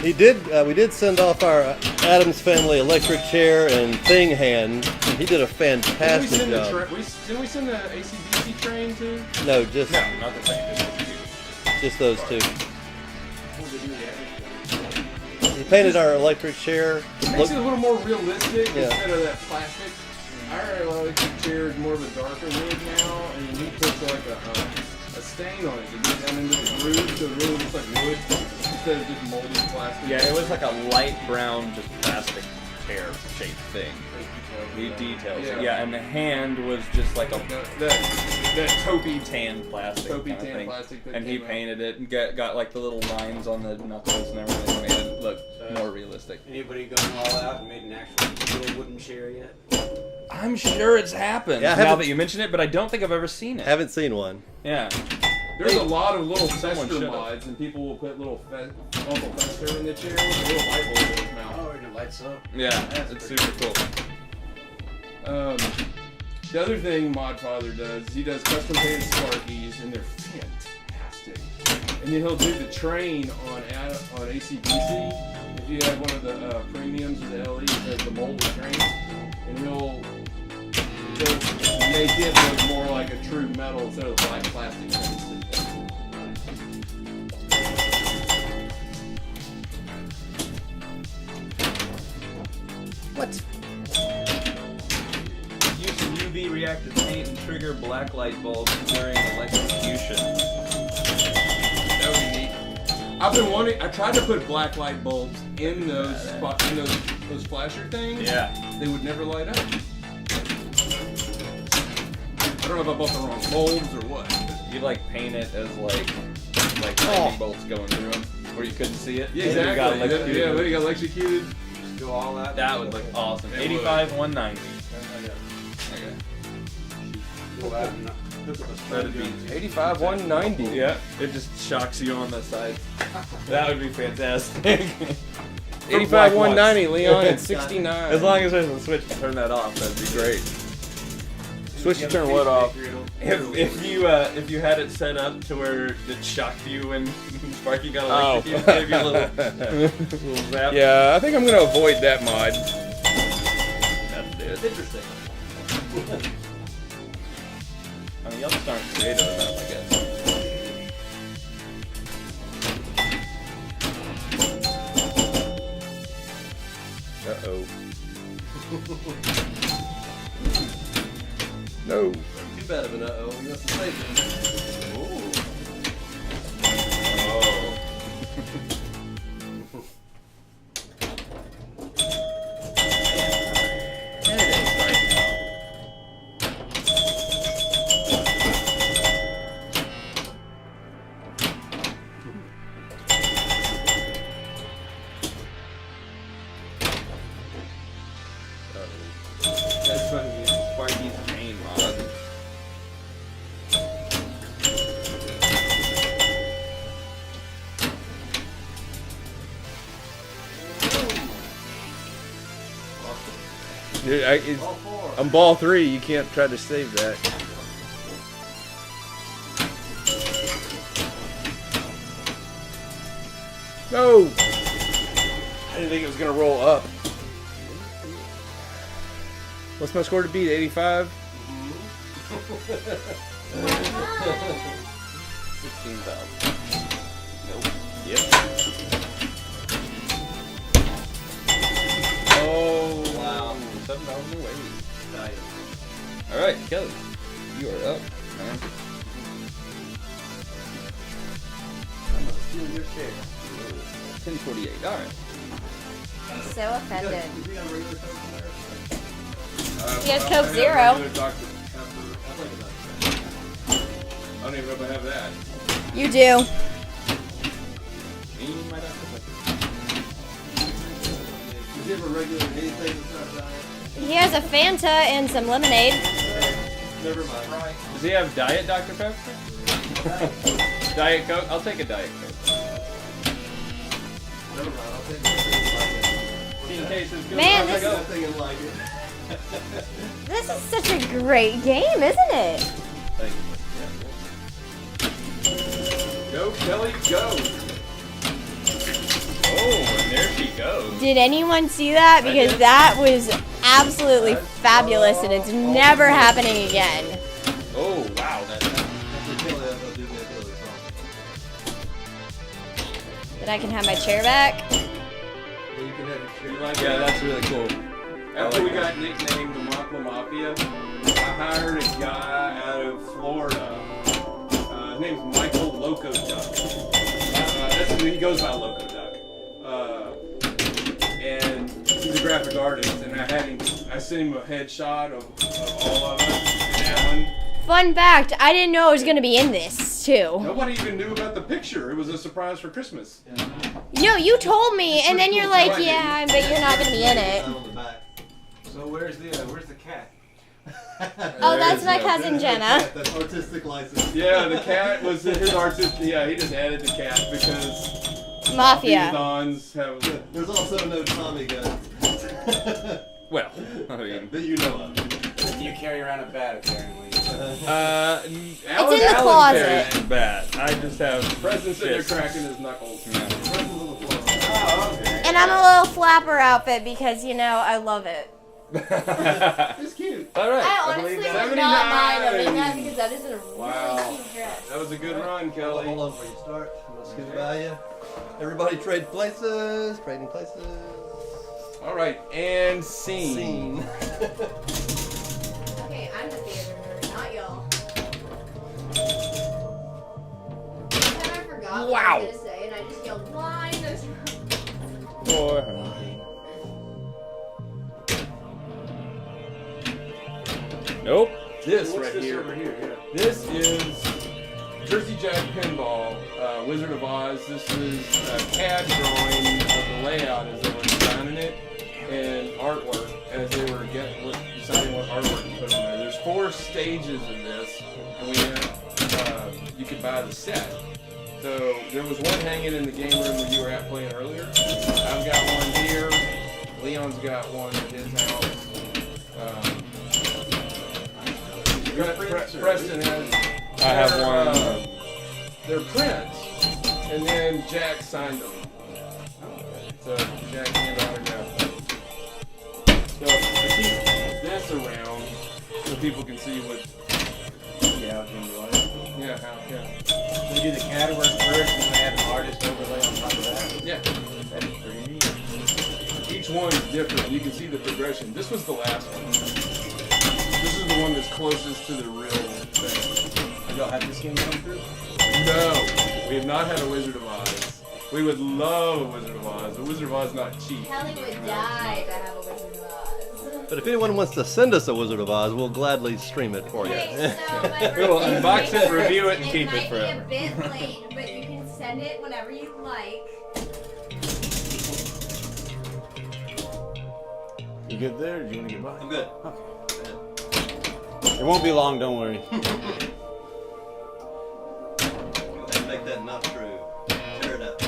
We did send off our Adams Family electric chair and thing hand. He did a Didn't we fantastic send the job. didn't we send the AC/DC train too? No, just No, not the same. just those two. He painted our electric chair. It makes it a little more realistic Yeah. instead of that plastic. Our electric chair is more of a darker wood now, and he puts like a stain on it to get down into the groove, so it really looks like wood instead of just molded plastic. Yeah, it was like a light brown, just plastic chair-shaped thing. He details it. Yeah. Yeah, and the hand was just like a That taupey tan plastic kind of tan thing. plastic that And he came out. painted it and got like the little lines on the knuckles and everything, made it look more realistic. Anybody gone all out and made an actual real wooden chair yet? I'm sure it's happened Yeah, I now haven't- that you mention it, but I don't think I've ever seen it. Haven't seen one. Yeah. There's a lot of little Someone Fester should've. mods, and people will put little Uncle Fester in the chair with a little light bulb in his mouth. Oh, and it lights up. Yeah, it's super cool. The other thing Modfather does is he does custom painted Sparkies, and they're fantastic. And then he'll do the train on ACDC. If you have one of the premiums or the LE, it has the molded train, and he'll make it look more like a true metal instead of black plastic. What? Use UV reactive paint and trigger black light bulbs during electrocution. That would be neat. I've been wanting. I tried to put black light bulbs in those those flasher things. Yeah. They would never light up. I don't know if I bought the wrong bulbs or what. You like paint it as like lightning bolts going through them, where you couldn't see it. Yeah, And you got exactly. electrocuted. Yeah, they got electrocuted. Just go all out. That would look awesome. It 85, 190. Okay. Go out and hook up a That'd spray be gun. 85, 190. Yeah, it just shocks you on the side. That would be fantastic. 85, 190, Leon, and 69. As long as there's a switch to turn that off, that'd be great. Switch to turn what off? If you had it set up to where it shocked you when Sparky got Oh. electrocuted, gave you a little zap. Yeah, I think I'm gonna avoid that mod. That's It's it. interesting. I mean, y'all just aren't creative enough, I guess. Uh-oh. No. Too bad of an uh-oh. We must have saved him. Ooh. Oh. It is right now. That's fucking Sparky's main mod. Dude, All four. I'm ball 3. You can't try to save that. No! I didn't think it was gonna roll up. What's my score to beat? 85? 16,000. Nope. Yep. Oh, wow. 7,000 away. Alright, Kelly. You are up, man. I'm gonna steal your chair. 1048. Alright. I'm so offended. Is he on regular Coke in there? He has I Coke have Zero. regular Dr. Pepper. I'd like a Dr. I don't even know if I have that. You do. Me, my Dr. Pepper. Does he have a regular anything that's not diet? He has a Fanta and some lemonade. Never mind. Does he have Diet Dr. Pepper? Diet Coke? I'll take a Diet Coke. Never mind. I'll take anything In case it's good. Man, like this it. is, Nothing and like it. this is such a great game, isn't it? Thank you. Go, Kelly, go! Oh, and there she goes. Did anyone see that? Because did. that was absolutely fabulous and it's never happening again. Oh, wow. After Kelly, I'll do that other song. Then I can have my chair back. Yeah, you can have your chair. Like Yeah, that's really cool. After I like we got nicknamed the Moncla Mafia, I hired a guy out of Florida. His name's Michael Loco Duck. He goes by Loco Duck. And he's a graphic artist, and I sent him a headshot of all of us. And Alan. Fun fact, I didn't know it was gonna be in this too. Nobody even knew about the picture. It was a surprise for Christmas. No, you told me, and then you're like, Right. yeah, but you're not gonna be in it. On the back. So where's the cat? Oh, that's my There is cousin Jenna. That's artistic license. Yeah, the cat was his artist. Yeah, he just added the cat because Mafia. Dons have. There's also no Tommy gun. Well, I mean, that you know of. You carry around a bat apparently. Alan, in the Alan closet. carries the bat. I just have Preston's sitting there fists. cracking his knuckles. Yeah. Oh, okay. And I'm a little flapper outfit because, you know, I love it. It's cute. All right. I honestly believe would that. not mind 79. owning that because that is a really Wow. cute dress. That was a good run, Kelly. Hold on before you start. I'm gonna scoot by you. Everybody trade places. Trading places. All right, and scene. Scene. Okay, I'm the theater nerd, not y'all. One time I forgot what I Wow. was gonna say, and I just yelled line. Nope. This What's right this here. over here? Yeah. This is Jersey Jack Pinball, Wizard of Oz. This is a CAD drawing of the layout as they were designing it, and artwork as they were deciding what artwork to put on there. There's 4 stages of this, and we have, you could buy the set. So there was one hanging in the game room where you were at playing earlier. I've got one here. Leon's got one at his house. Preston has. I have their, one. They're prints, and then Jack signed them. So Jack handed autographed them. So I keep this around so people can see what. Yeah, how Yeah. we do the cat work first, and then we have an artist overlay on top of that. Yeah. That is pretty neat. Each one is different. You can see the progression. This was the last one. This is the one that's closest to the real thing. Y'all have this game come through? No, we have not had a Wizard of Oz. We would love a Wizard of Oz. A Wizard of Oz is not cheap. Kelly would die to have a Wizard of Oz. But if anyone wants to send us a Wizard of Oz, we'll gladly stream it for you. Okay, so my We will birthday's unbox it, May review it, 1st, and keep it might forever. be a bit late, but you can send it whenever you like. You good there? Or do you want to get by? I'm good. It won't be long, don't worry. Go ahead and make that not true. Tear it up.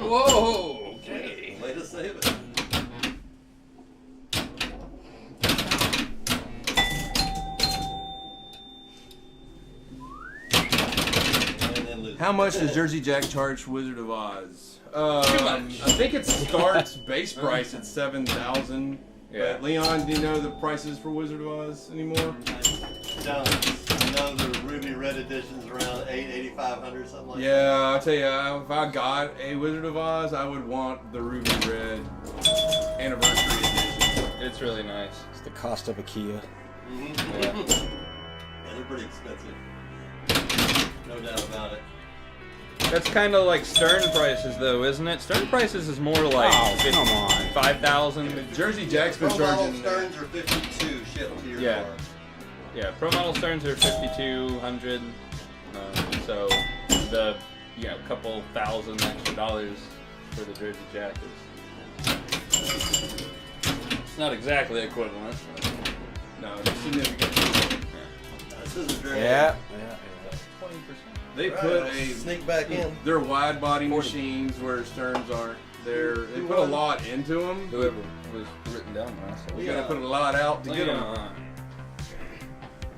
Whoa! Okay. Way to save it. And then lose. How much does Jersey Jack charge for Wizard of Oz? I think it starts base price at $7,000. Yeah. But Leon, do you know the prices for Wizard of Oz anymore? Don't. I know the Ruby Red edition's around $8,500, something like that. Yeah, I'll tell you, if I got a Wizard of Oz, I would want the Ruby Red anniversary edition. It's really nice. It's the cost of a Kia. Mm-hmm. Yeah. Yeah, they're pretty expensive. No doubt about it. That's kind of like Stern prices, though, isn't it? Stern prices is more like Oh, come on. 5,000. Jersey Jack's been Pro model charging. Sterns are 52 shipped to your Yeah. door. Yeah, pro model Sterns are 5,200. So the couple thousand extra dollars for the Jersey Jack is it's not exactly equivalent. But No, it's significant. This is a very Yeah. 20%. They Right, put I'll a. sneak back in. They're wide body machines where Sterns aren't. They put a lot into them. Whoever was written down last. We gotta put a lot out to get them.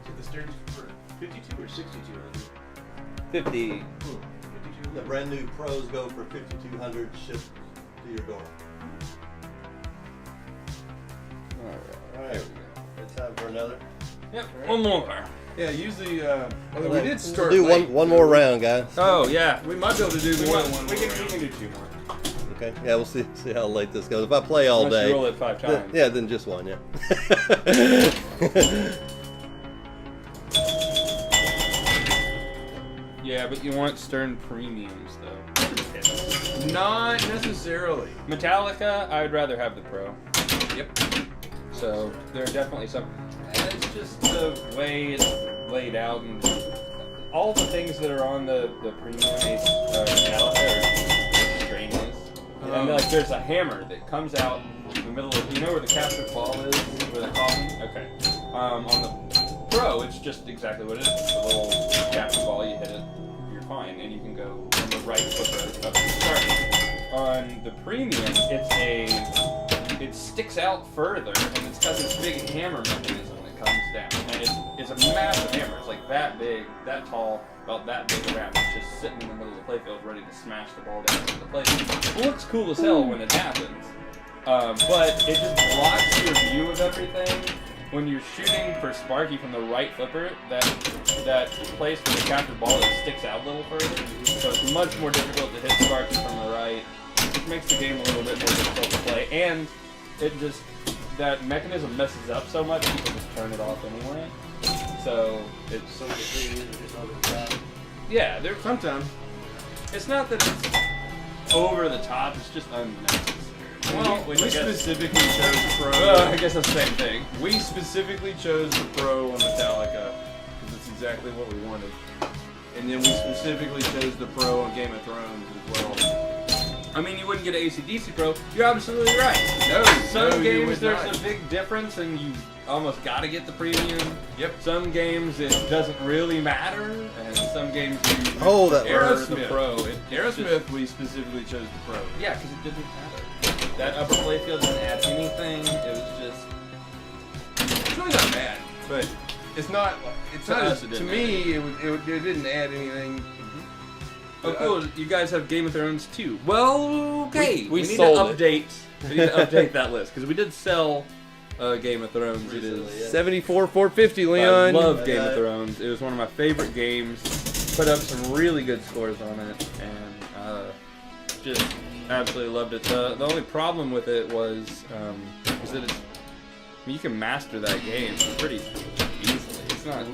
So the Stearns for 52 or 6200? 50. The brand new Pros go for 5,200 shipped to your door. Alright, it's time for another. Yep, one more. Yeah, usually we did start. We'll do late. one more round, guys. Oh, yeah. We might be able to do more than one. We more can round. do 2 more. Okay. Yeah, we'll see how late this goes. If I play all Unless day, you roll it 5 times. then just one. Yeah. Yeah, but you want Stern premiums though. Not necessarily. Metallica, I'd rather have the Pro. Yep. So there are definitely some. It's just the way it's laid out and all the things that are on the premium Metallica are extraneous. And like there's a hammer that comes out in the middle of, you know where the captured ball is, where the coffin. Okay. On the Pro, it's just exactly what it is. It's a little captured ball. You hit it, you're fine, and you can go from the right flipper up to the start. On the premium, it sticks out further, and it's got this big hammer mechanism that comes down. And it's a massive hammer. It's like that big, that tall, about that big around. It's just sitting in the middle of the playfield ready to smash the ball down into the playfield. It looks cool as hell when it happens, but it just blocks your view of everything. When you're shooting for Sparky from the right flipper, that place where the captured ball sticks out a little further, so it's much more difficult to hit Sparky from the right. It makes the game a little bit more difficult to play, and that mechanism messes up so much people just turn it off anyway. So it's So the premiums are just over the top. yeah. Sometimes it's not that it's over the top; it's just unnecessary. Well, we specifically chose the Pro. I guess that's the same thing. We specifically chose the Pro on Metallica because it's exactly what we wanted. And then we specifically chose the Pro on Game of Thrones as well. I mean, you wouldn't get an AC/DC Pro. You're absolutely right. No, Some you games would there's not. a big difference, and you almost got to get the premium. Yep. Some games it doesn't really matter, and some games you Oh, that prefer hurts. the Pro. Aerosmith, we specifically chose the Pro. Yeah, because it didn't matter. That upper playfield didn't add anything. It was just It's really not bad, but it's not. It's To not. us, it To didn't me, it didn't add anything. oh cool. You guys have Game of Thrones too. Well, okay. We need sold to update. We need to update that list because we did sell Game of Thrones. It is. Recently, yeah. 74,450, I Leon. love Game of Thrones. It was one of my favorite games. Put up some really good scores on it, and just absolutely loved it. The only problem with it was that it's, you can master that game pretty easily. It's not.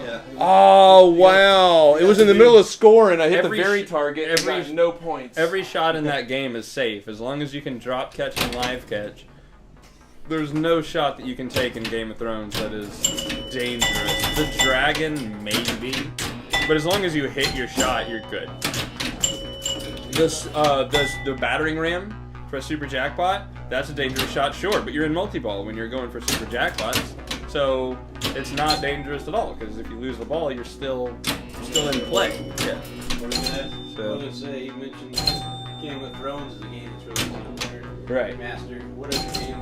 Yeah. Oh wow! It was in the middle of scoring. I hit the Every very sh- target. And every got no points. Every shot in that game is safe as long as you can drop catch and live catch. There's no shot that you can take in Game of Thrones that is dangerous. The dragon, maybe, but as long as you hit your shot, you're good. The battering ram for a super jackpot, that's a dangerous shot, sure, but you're in multi-ball when you're going for super jackpots, so it's not dangerous at all, because if you lose the ball, you're still in play. Yeah. I was So, gonna say, you mentioned Game of Thrones is a game that's really fun to learn. right. Master. What is the game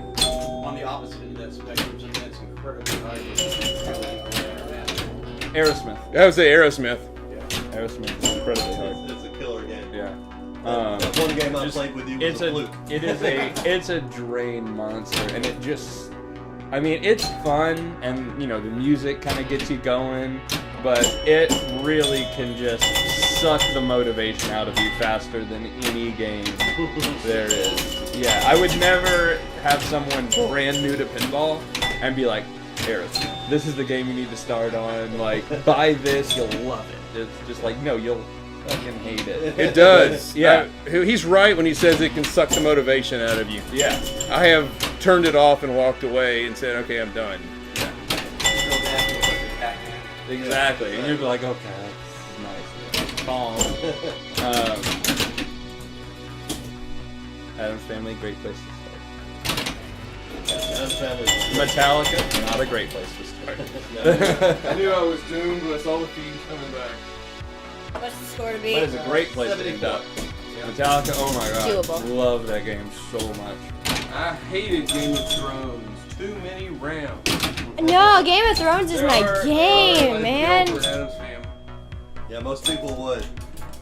on the opposite end of that spectrum? Something that's incredibly hard to master. Aerosmith. I would say Aerosmith. Aerosmith is incredibly hard. It's a killer game. Yeah. That one game I just- played with you was a fluke. It's a drain monster, and it just, I mean, it's fun, and you know the music kind of gets you going, but it really can just suck the motivation out of you faster than any game there is. Yeah, I would never have someone brand new to pinball and be like, Aerosmith, this is the game you need to start on. Like, buy this, you'll love it. It's just like, no, you'll fucking hate it. It does. Yeah. He's right when he says it can suck the motivation out of you. Yeah. I have turned it off and walked away and said, okay, I'm done. Go back and look at Pac-Man. Exactly. And you'd be like, okay, this is nice. Calm. Adam's Family, great place to start. Adam's Family. Metallica, not a great place to start. I knew I was doomed, but I saw the feed coming back. What's the score to be? That is a great place to end up. Metallica, oh my god. Doable. Love that game so much. I hated Game of Thrones. Too many rounds. No, Game of Thrones is my game, man. Yeah, most people would.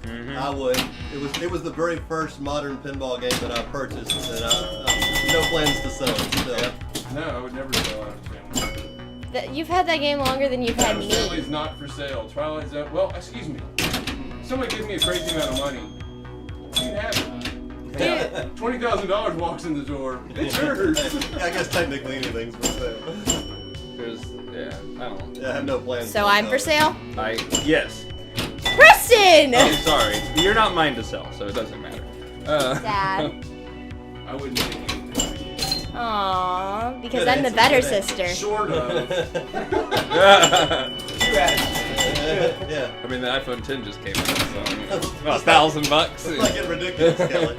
Mm-hmm. I would. It was the very first modern pinball game that I purchased, and I no plans to sell it still. No, I would never sell Adam's Family. You've had that game longer than you've had Adam's Family me. is not for sale. Twilight Zone. Well, excuse me. Somebody gives me a crazy amount of money. You can have it. $20,000 walks in the door. It's yours. I guess technically anything's for sale. There's, yeah, I don't know. Yeah, I have no plans. So I'm for sale? Yes. Preston! I'm sorry. You're not mine to sell, so it doesn't matter. Sad. I wouldn't say anything. Aww, because Good I'm the answer, better good answer. sister. Sort of. Yeah. I mean, the iPhone 10 just came out, so about $1,000. It's not getting ridiculous, Kelly.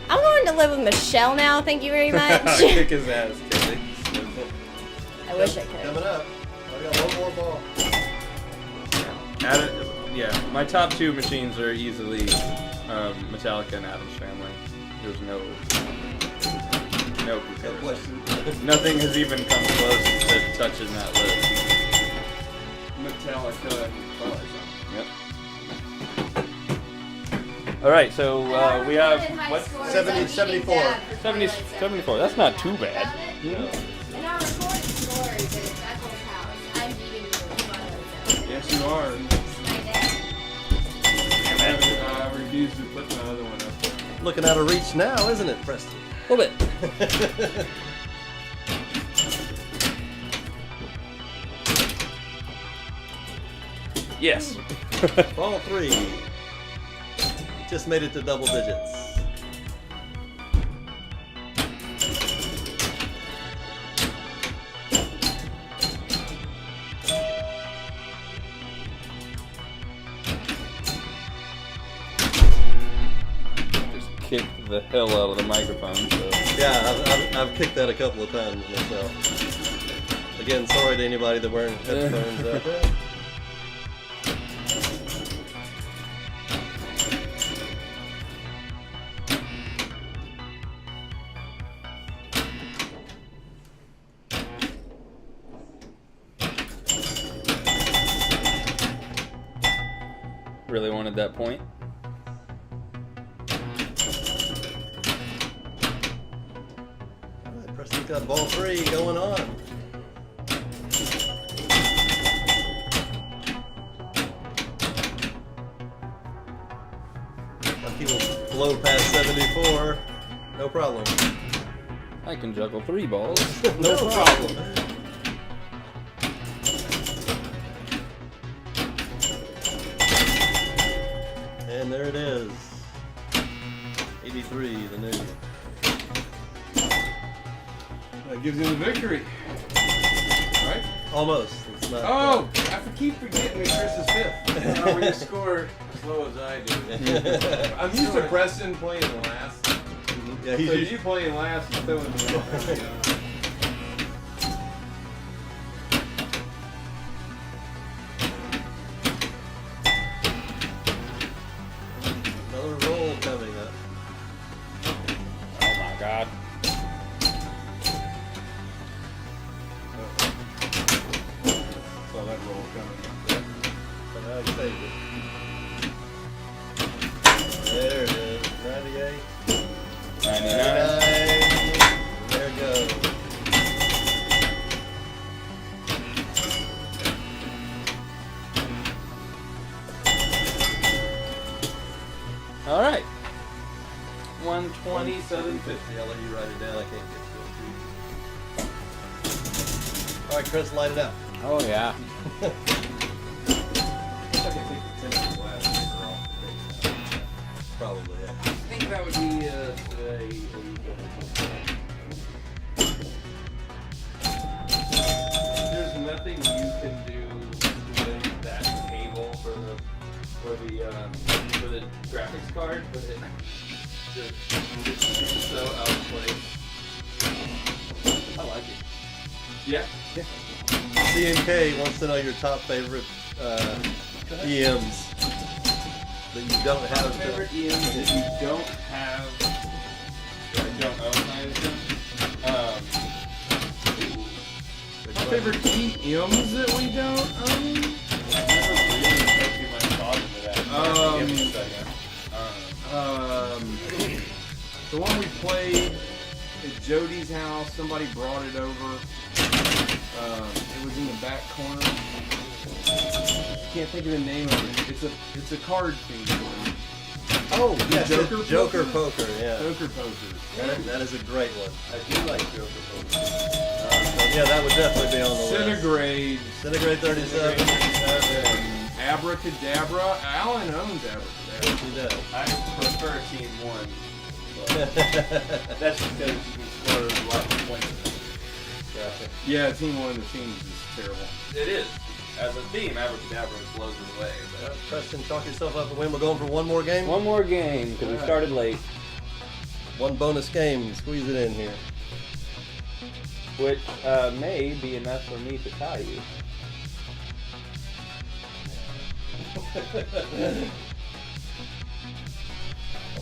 I'm going to live with Michelle now, thank you very much. Kick his ass, Kelly. I wish I could. Coming up. I got one more ball. Yeah, my top two machines are easily Metallica and Adam's Family. There's no comparison. Nothing has even come close to touching that list. Metallica. Yep. All right, so we have what? 74. 74. That's not too bad. In our recorded scores at Echo's house, I'm beating you by Yes, you are. Damn it. I refuse to put my other one up there. Looking out of reach now, isn't it, Preston? A little bit. Yes. Ball 3. Just made it to double digits. Just kicked the hell out of the microphone. So. Yeah, I've kicked that a couple of times myself. Again, sorry to anybody that wearing headphones out there. Really wanted that point. Alright, Preston's got ball 3 going on. He will blow past 74. No problem. I can juggle 3 balls. No problem. And there it is. 83, the new. That gives him the victory. Right? Almost. It's not. Oh, I keep forgetting that Chris is 5th. When you score as low as I do. I'm used to Preston playing last. Yeah, So he's you playing last is throwing me off. another roll coming up. Oh my god. Saw that roll coming. So now you saved it. There it is. 98. 99. 99. There it goes. All right. 127.50. 2750. I'll let you write it down. I can't get to it. All right, Chris, light it up. Oh yeah. Probably, yeah. I think that would be today. There's nothing you can do with that cable for the graphics card, but it's so out of place. I like it. Yeah. CNK wants to know your top favorite EMs that you don't have. Favorite EMs that you don't have, or don't own, I assume. My favorite EMs that we don't own? I never really put too much thought into that. Give me a second. The one we played at Jody's house, somebody brought it over. It was in the back corner. can't think of the name of it. It's a card theme one. Oh, yeah, Joker Poker, yeah. Joker Poker. That is a great one. I do like Joker Poker. So yeah, that would definitely be on the list. Centigrade 37. Abracadabra. Alan owns Abracadabra. He does. I prefer Team 1. But that's because you can score a lot of points. Gotcha. Yeah, Team 1 of the teams is terrible. It is. As a theme, Abracadabra blows it away. But Preston, chalk yourself up a win. We're going for one more game. one more game, because we started late. One bonus game. Squeeze it in here. Which may be enough for me to tie you.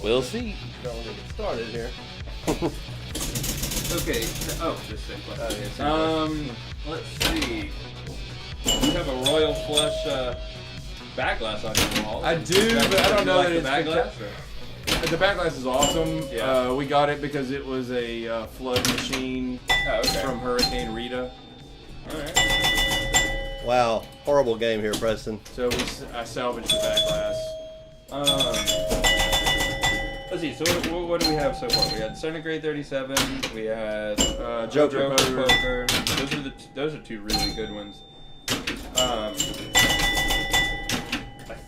We'll see. Don't want to get started here. Okay. Oh, just same question. yeah, Let's see. You have a royal flush backglass on your wall. I do, but I don't know that the it's backglass. The backglass is awesome. Yeah. We got it because it was a flood machine from Hurricane Rita. All right. Wow, horrible game here, Preston. So I salvaged the backglass. Let's see. So what do we have so far? We had Centigrade 37. We had Joker Poker. Those are two really good ones. I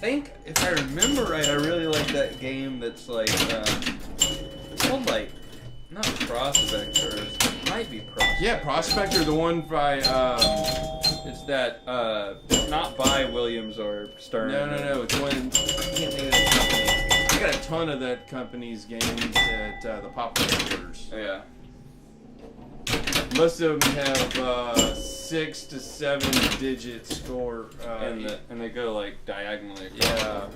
think if I remember right, I really like that game that's like it's called like not Prospector. It might be Prospector. Yeah, Prospector, the one by It's that it's not by Williams or Stern. no, it's one. I can't think of the company. I got a ton of that company's games at the Popcorn Quarters. Yeah. Most of them have 6 to 7 digit score. And they go like diagonally across. yeah.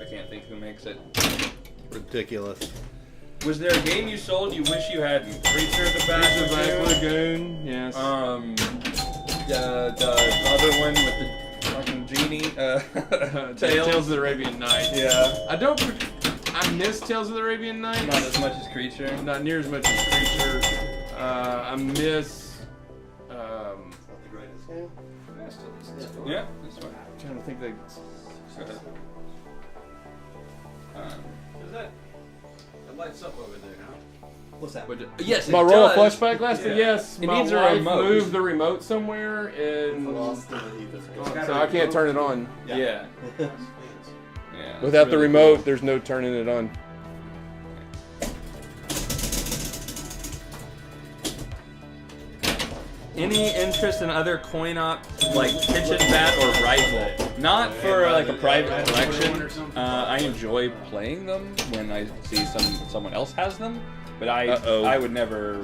I can't think who makes it. Ridiculous. Was there a game you sold you wish you hadn't? Creature of the Back Lagoon. Yes. The other one with the fucking genie. Tales of the Arabian Nights. Yeah. I miss Tales of the Arabian Nights. Not as much as Creature. Not near as much as Creature. I miss. Not the greatest game. Yeah, that's fine. I'm trying to think like. Go ahead. Is that? It lights up over there, huh? What's that? Yes, My it royal does. flush backglass, but yes, It my needs a wife remote. moved the remote somewhere, and Lost in the ether. so I can't turn it on. Yeah. Yeah. Without the really remote, cool. there's no turning it on. Any interest in other coin op like kitchen bat or rifle? Not for like a private collection. I enjoy playing them when I see someone else has them, but I would never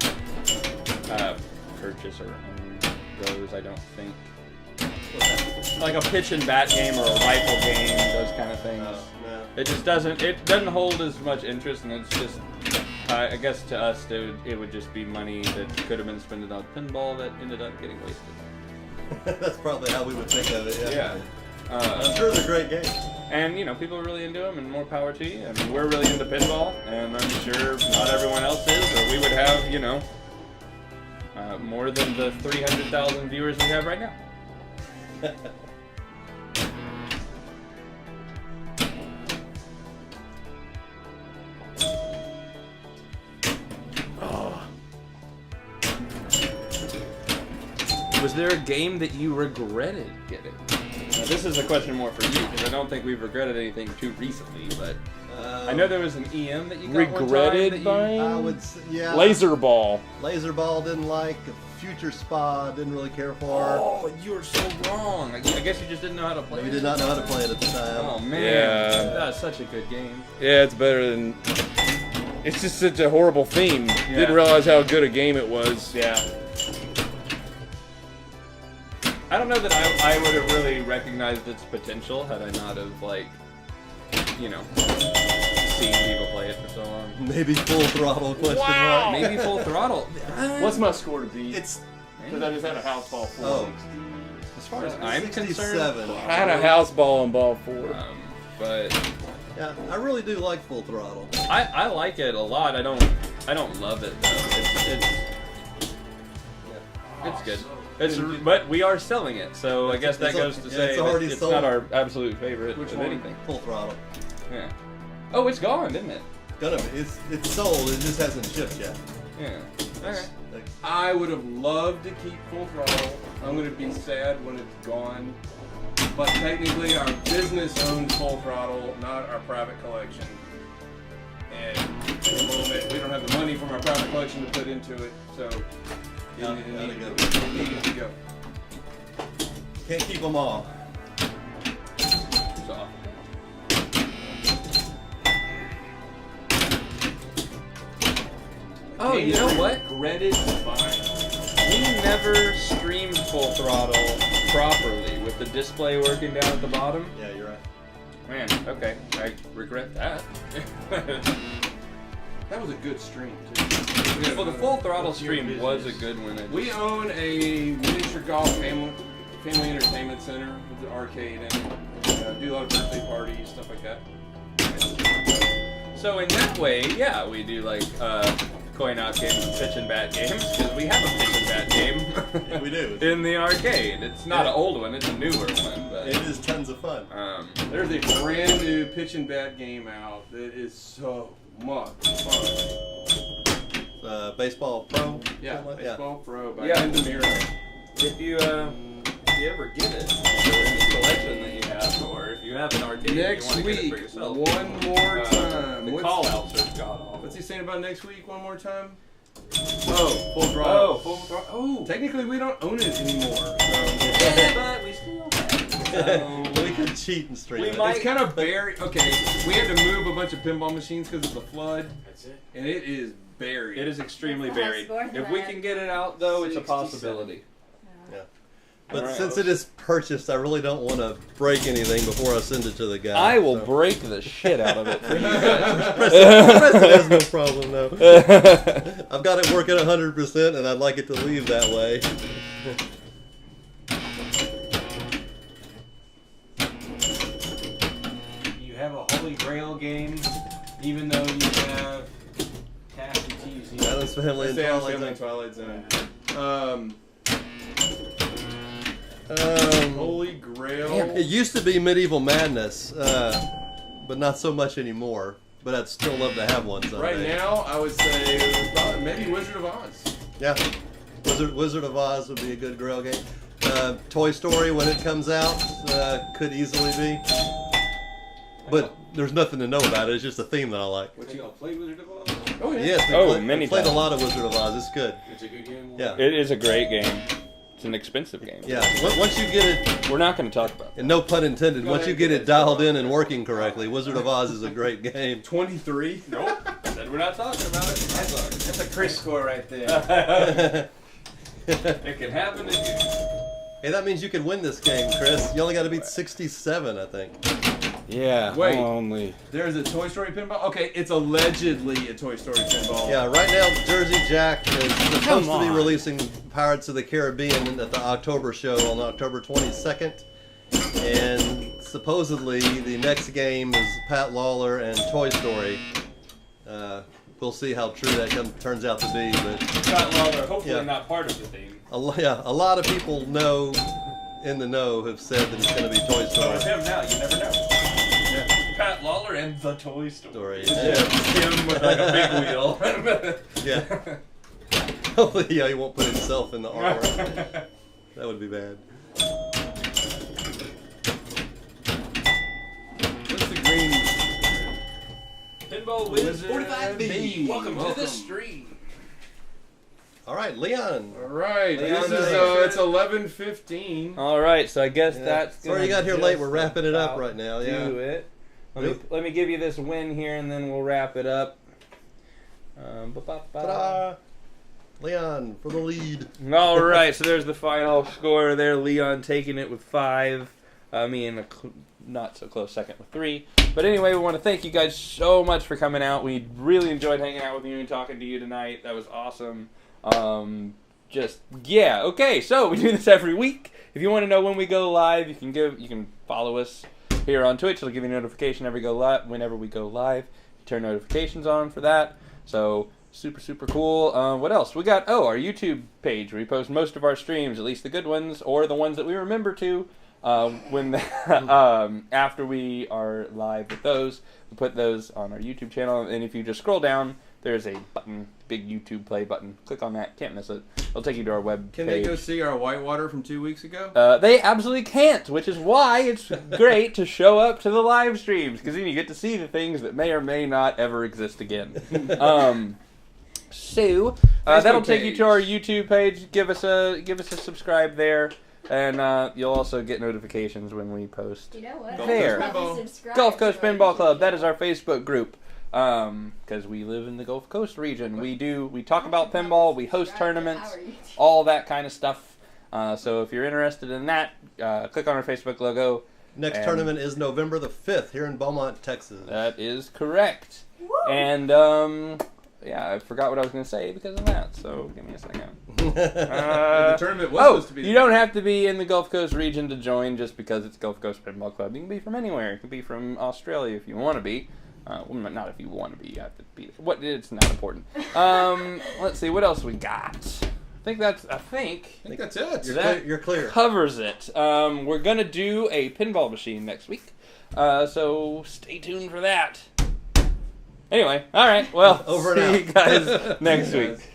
purchase or own those. I don't think. Like a pitch and bat game or a rifle game, those kind of things. No. It just doesn't. It doesn't hold as much interest, and it's just. I guess to us, it would just be money that could have been spent on pinball that ended up getting wasted. That's probably how we would think of it, yeah. I'm sure they're great games. And, you know, people are really into them, and more power to you. And we're really into pinball, and I'm sure not everyone else is, or we would have, you know, more than the 300,000 viewers we have right now. Was there a game that you regretted getting? Now, this is a question more for you, because I don't think we've regretted anything too recently, but I know there was an EM that you got Regretted one time I would say, yeah. Laser Ball. Laser Ball didn't like. Future Spa didn't really care for. Oh, you were so wrong. I guess you just didn't know how to play it. We did not know how to play it at the time. Oh, man. Yeah. That was such a good game. Yeah, it's better than. It's just such a horrible theme. Yeah. Didn't realize how good a game it was. Yeah. I don't know that I would have really recognized its potential had I not have, like, you know, seen people play it for so long. Maybe Full Throttle, question Wow. mark. Maybe Full Throttle. What's my score to beat? It's Because I just had a house ball 4. Oh. As far as I'm concerned, 67. I had a house ball and ball 4. but Yeah, I really do like Full Throttle. I like it a lot. I don't love it though. It's good. But we are selling it, so I guess that It's goes to yeah, say it's that already it's sold. not our absolute favorite Which of one? anything. Full throttle. Yeah. Oh, it's gone, didn't it? Gonna be. It's sold. It just hasn't shipped yet. Yeah. Okay. Like, I would have loved to keep Full Throttle. I'm going to be sad when it's gone. But technically, our business owns Full Throttle, not our private collection. And at the moment, we don't have the money from our private collection to put into it, so Gotta it go. needed to go. Can't keep them all. So, Oh, you know what? Regretted fine. We never streamed Full Throttle properly with the display working down at the bottom. Yeah, you're right. Man, okay. I regret that. That was a good stream, too. Well, the Full Throttle What's your stream was a business? good one. We own a miniature golf family entertainment center with an arcade in it. Do a lot of birthday parties, stuff like that. So in that way, yeah, we do like coin out games and pitch and bat games because we have a pitch and bat game Yeah, we do. in the arcade. It's not an old one; it's a newer one. But It is tons of fun. There's a brand new pitch and bat game out that is so much fun. Baseball Pro. Yeah, something like- Baseball Pro by Yeah. Endemira. if you ever get it, so in the collection that you have, or if you have an arcade and you Next want to get it week, for yourself, one more time. the What's- call outs are god awful. What's he saying about next week? One more time. Oh, Full Throttle. Oh, Full Throttle. Oh, Technically, we don't own it anymore. So. yeah, but we still have it. So We could cheat and stream We it. might- It's kind of buried. Okay, we had to move a bunch of pinball machines because of the flood, That's it. and it is buried. It is extremely That's the buried. house worth If of we it. can get it out, though, it's a 67. possibility. But Alright. since it is purchased, I really don't want to break anything before I send it to the guy. I will so. break the shit out of it for you guys. There's no problem though. I've got it working 100%, and I'd like it to leave that way. You have a Holy Grail game, even though you have Cash and TZ. Adam's Family and Say I'll Twilight Family Zone. Twilight Zone. Holy Grail. It used to be Medieval Madness, but not so much anymore. But I'd still love to have one someday. Right now, I would say probably maybe Wizard of Oz. Yeah. Wizard of Oz would be a good Grail game. Toy Story, when it comes out, could easily be. But there's nothing to know about it. It's just a theme that I like. What, you gonna play Wizard of Oz? Oh yeah. Yes, Oh, we many played a times. lot of Wizard of Oz. It's good. It's a good game. Yeah. It is a great game. It's an expensive game. Yeah. Once you get it, We're not going to talk about that. and no pun intended, Go once you ahead, get go it ahead. dialed in and working correctly, Wizard of Oz is a great game. 23. Nope. Said we're not talking about it. That's a Chris score right there. It can happen to you. Hey, that means you can win this game, Chris. You only got to beat 67, I think. Yeah, Wait. only. There's a Toy Story pinball. Okay, it's allegedly a Toy Story pinball. Yeah, right now Jersey Jack is supposed to be on. releasing Pirates of the Caribbean at the October show on October 22nd. And supposedly the next game is Pat Lawler and Toy Story. We'll see how true that turns out to be. But Scott Lawler, hopefully Yeah. not part of the theme. a lot of people in the know have said that it's going to be Toy So it's Story. him now. You never know. Yeah. Pat Lawler and the Toy Story. Story. Him with like a big wheel. Yeah. Hopefully, yeah, he won't put himself in the armor. That would be bad. What's the green? Pinball Wizard 45B. Welcome to Welcome. the stream. All right, Leon. All right. Leon This is Day. it's 11:15. All right, so I guess Yeah. that's. Sorry you got here late. We're wrapping it up right now. Yeah. Do it. Let me, Yep. let me give you this win here, and then we'll wrap it up. Ba-ba-ba. Ta-da! Leon for the lead. All right, so there's the final score there. Leon taking it with 5. Me in a not so close second with 3. But anyway, we want to thank you guys so much for coming out. We really enjoyed hanging out with you and talking to you tonight. That was awesome. Okay, so we do this every week. If you want to know when we go live, you can follow us here on Twitch. It'll give you a notification whenever we go live. You turn notifications on for that. So Super cool. What else? We got, our YouTube page where we post most of our streams, at least the good ones, or the ones that we remember to. After we are live with those, we put those on our YouTube channel. And if you just scroll down, there's a button, big YouTube play button. Click on that. Can't miss it. It'll take you to our web Can page. they go see our whitewater from 2 weeks ago? They absolutely can't, which is why it's great to show up to the live streams, because then you get to see the things that may or may not ever exist again. So that'll take you to our YouTube page. Give us a subscribe there, and you'll also get notifications when we post. You know what? There. Gulf Coast Pinball Club. That is our Facebook group. Because we live in the Gulf Coast region. We talk about pinball. We host tournaments, all that kind of stuff. So if you're interested in that, click on our Facebook logo. Next tournament is November the 5th here in Beaumont, Texas. That is correct. Woo! And I forgot what I was going to say because of that. So give me a second. The tournament was supposed to be. You don't have to be in the Gulf Coast region to join just because it's Gulf Coast Pinball Club. You can be from anywhere. You can be from Australia if you want to be. Well, not if you want to be. You have to be. It's not important. Let's see. What else we got? I think that's it. You're clear. Covers it. We're gonna do a pinball machine next week. So stay tuned for that. Anyway, all right. Well, Over and see out. you guys next week.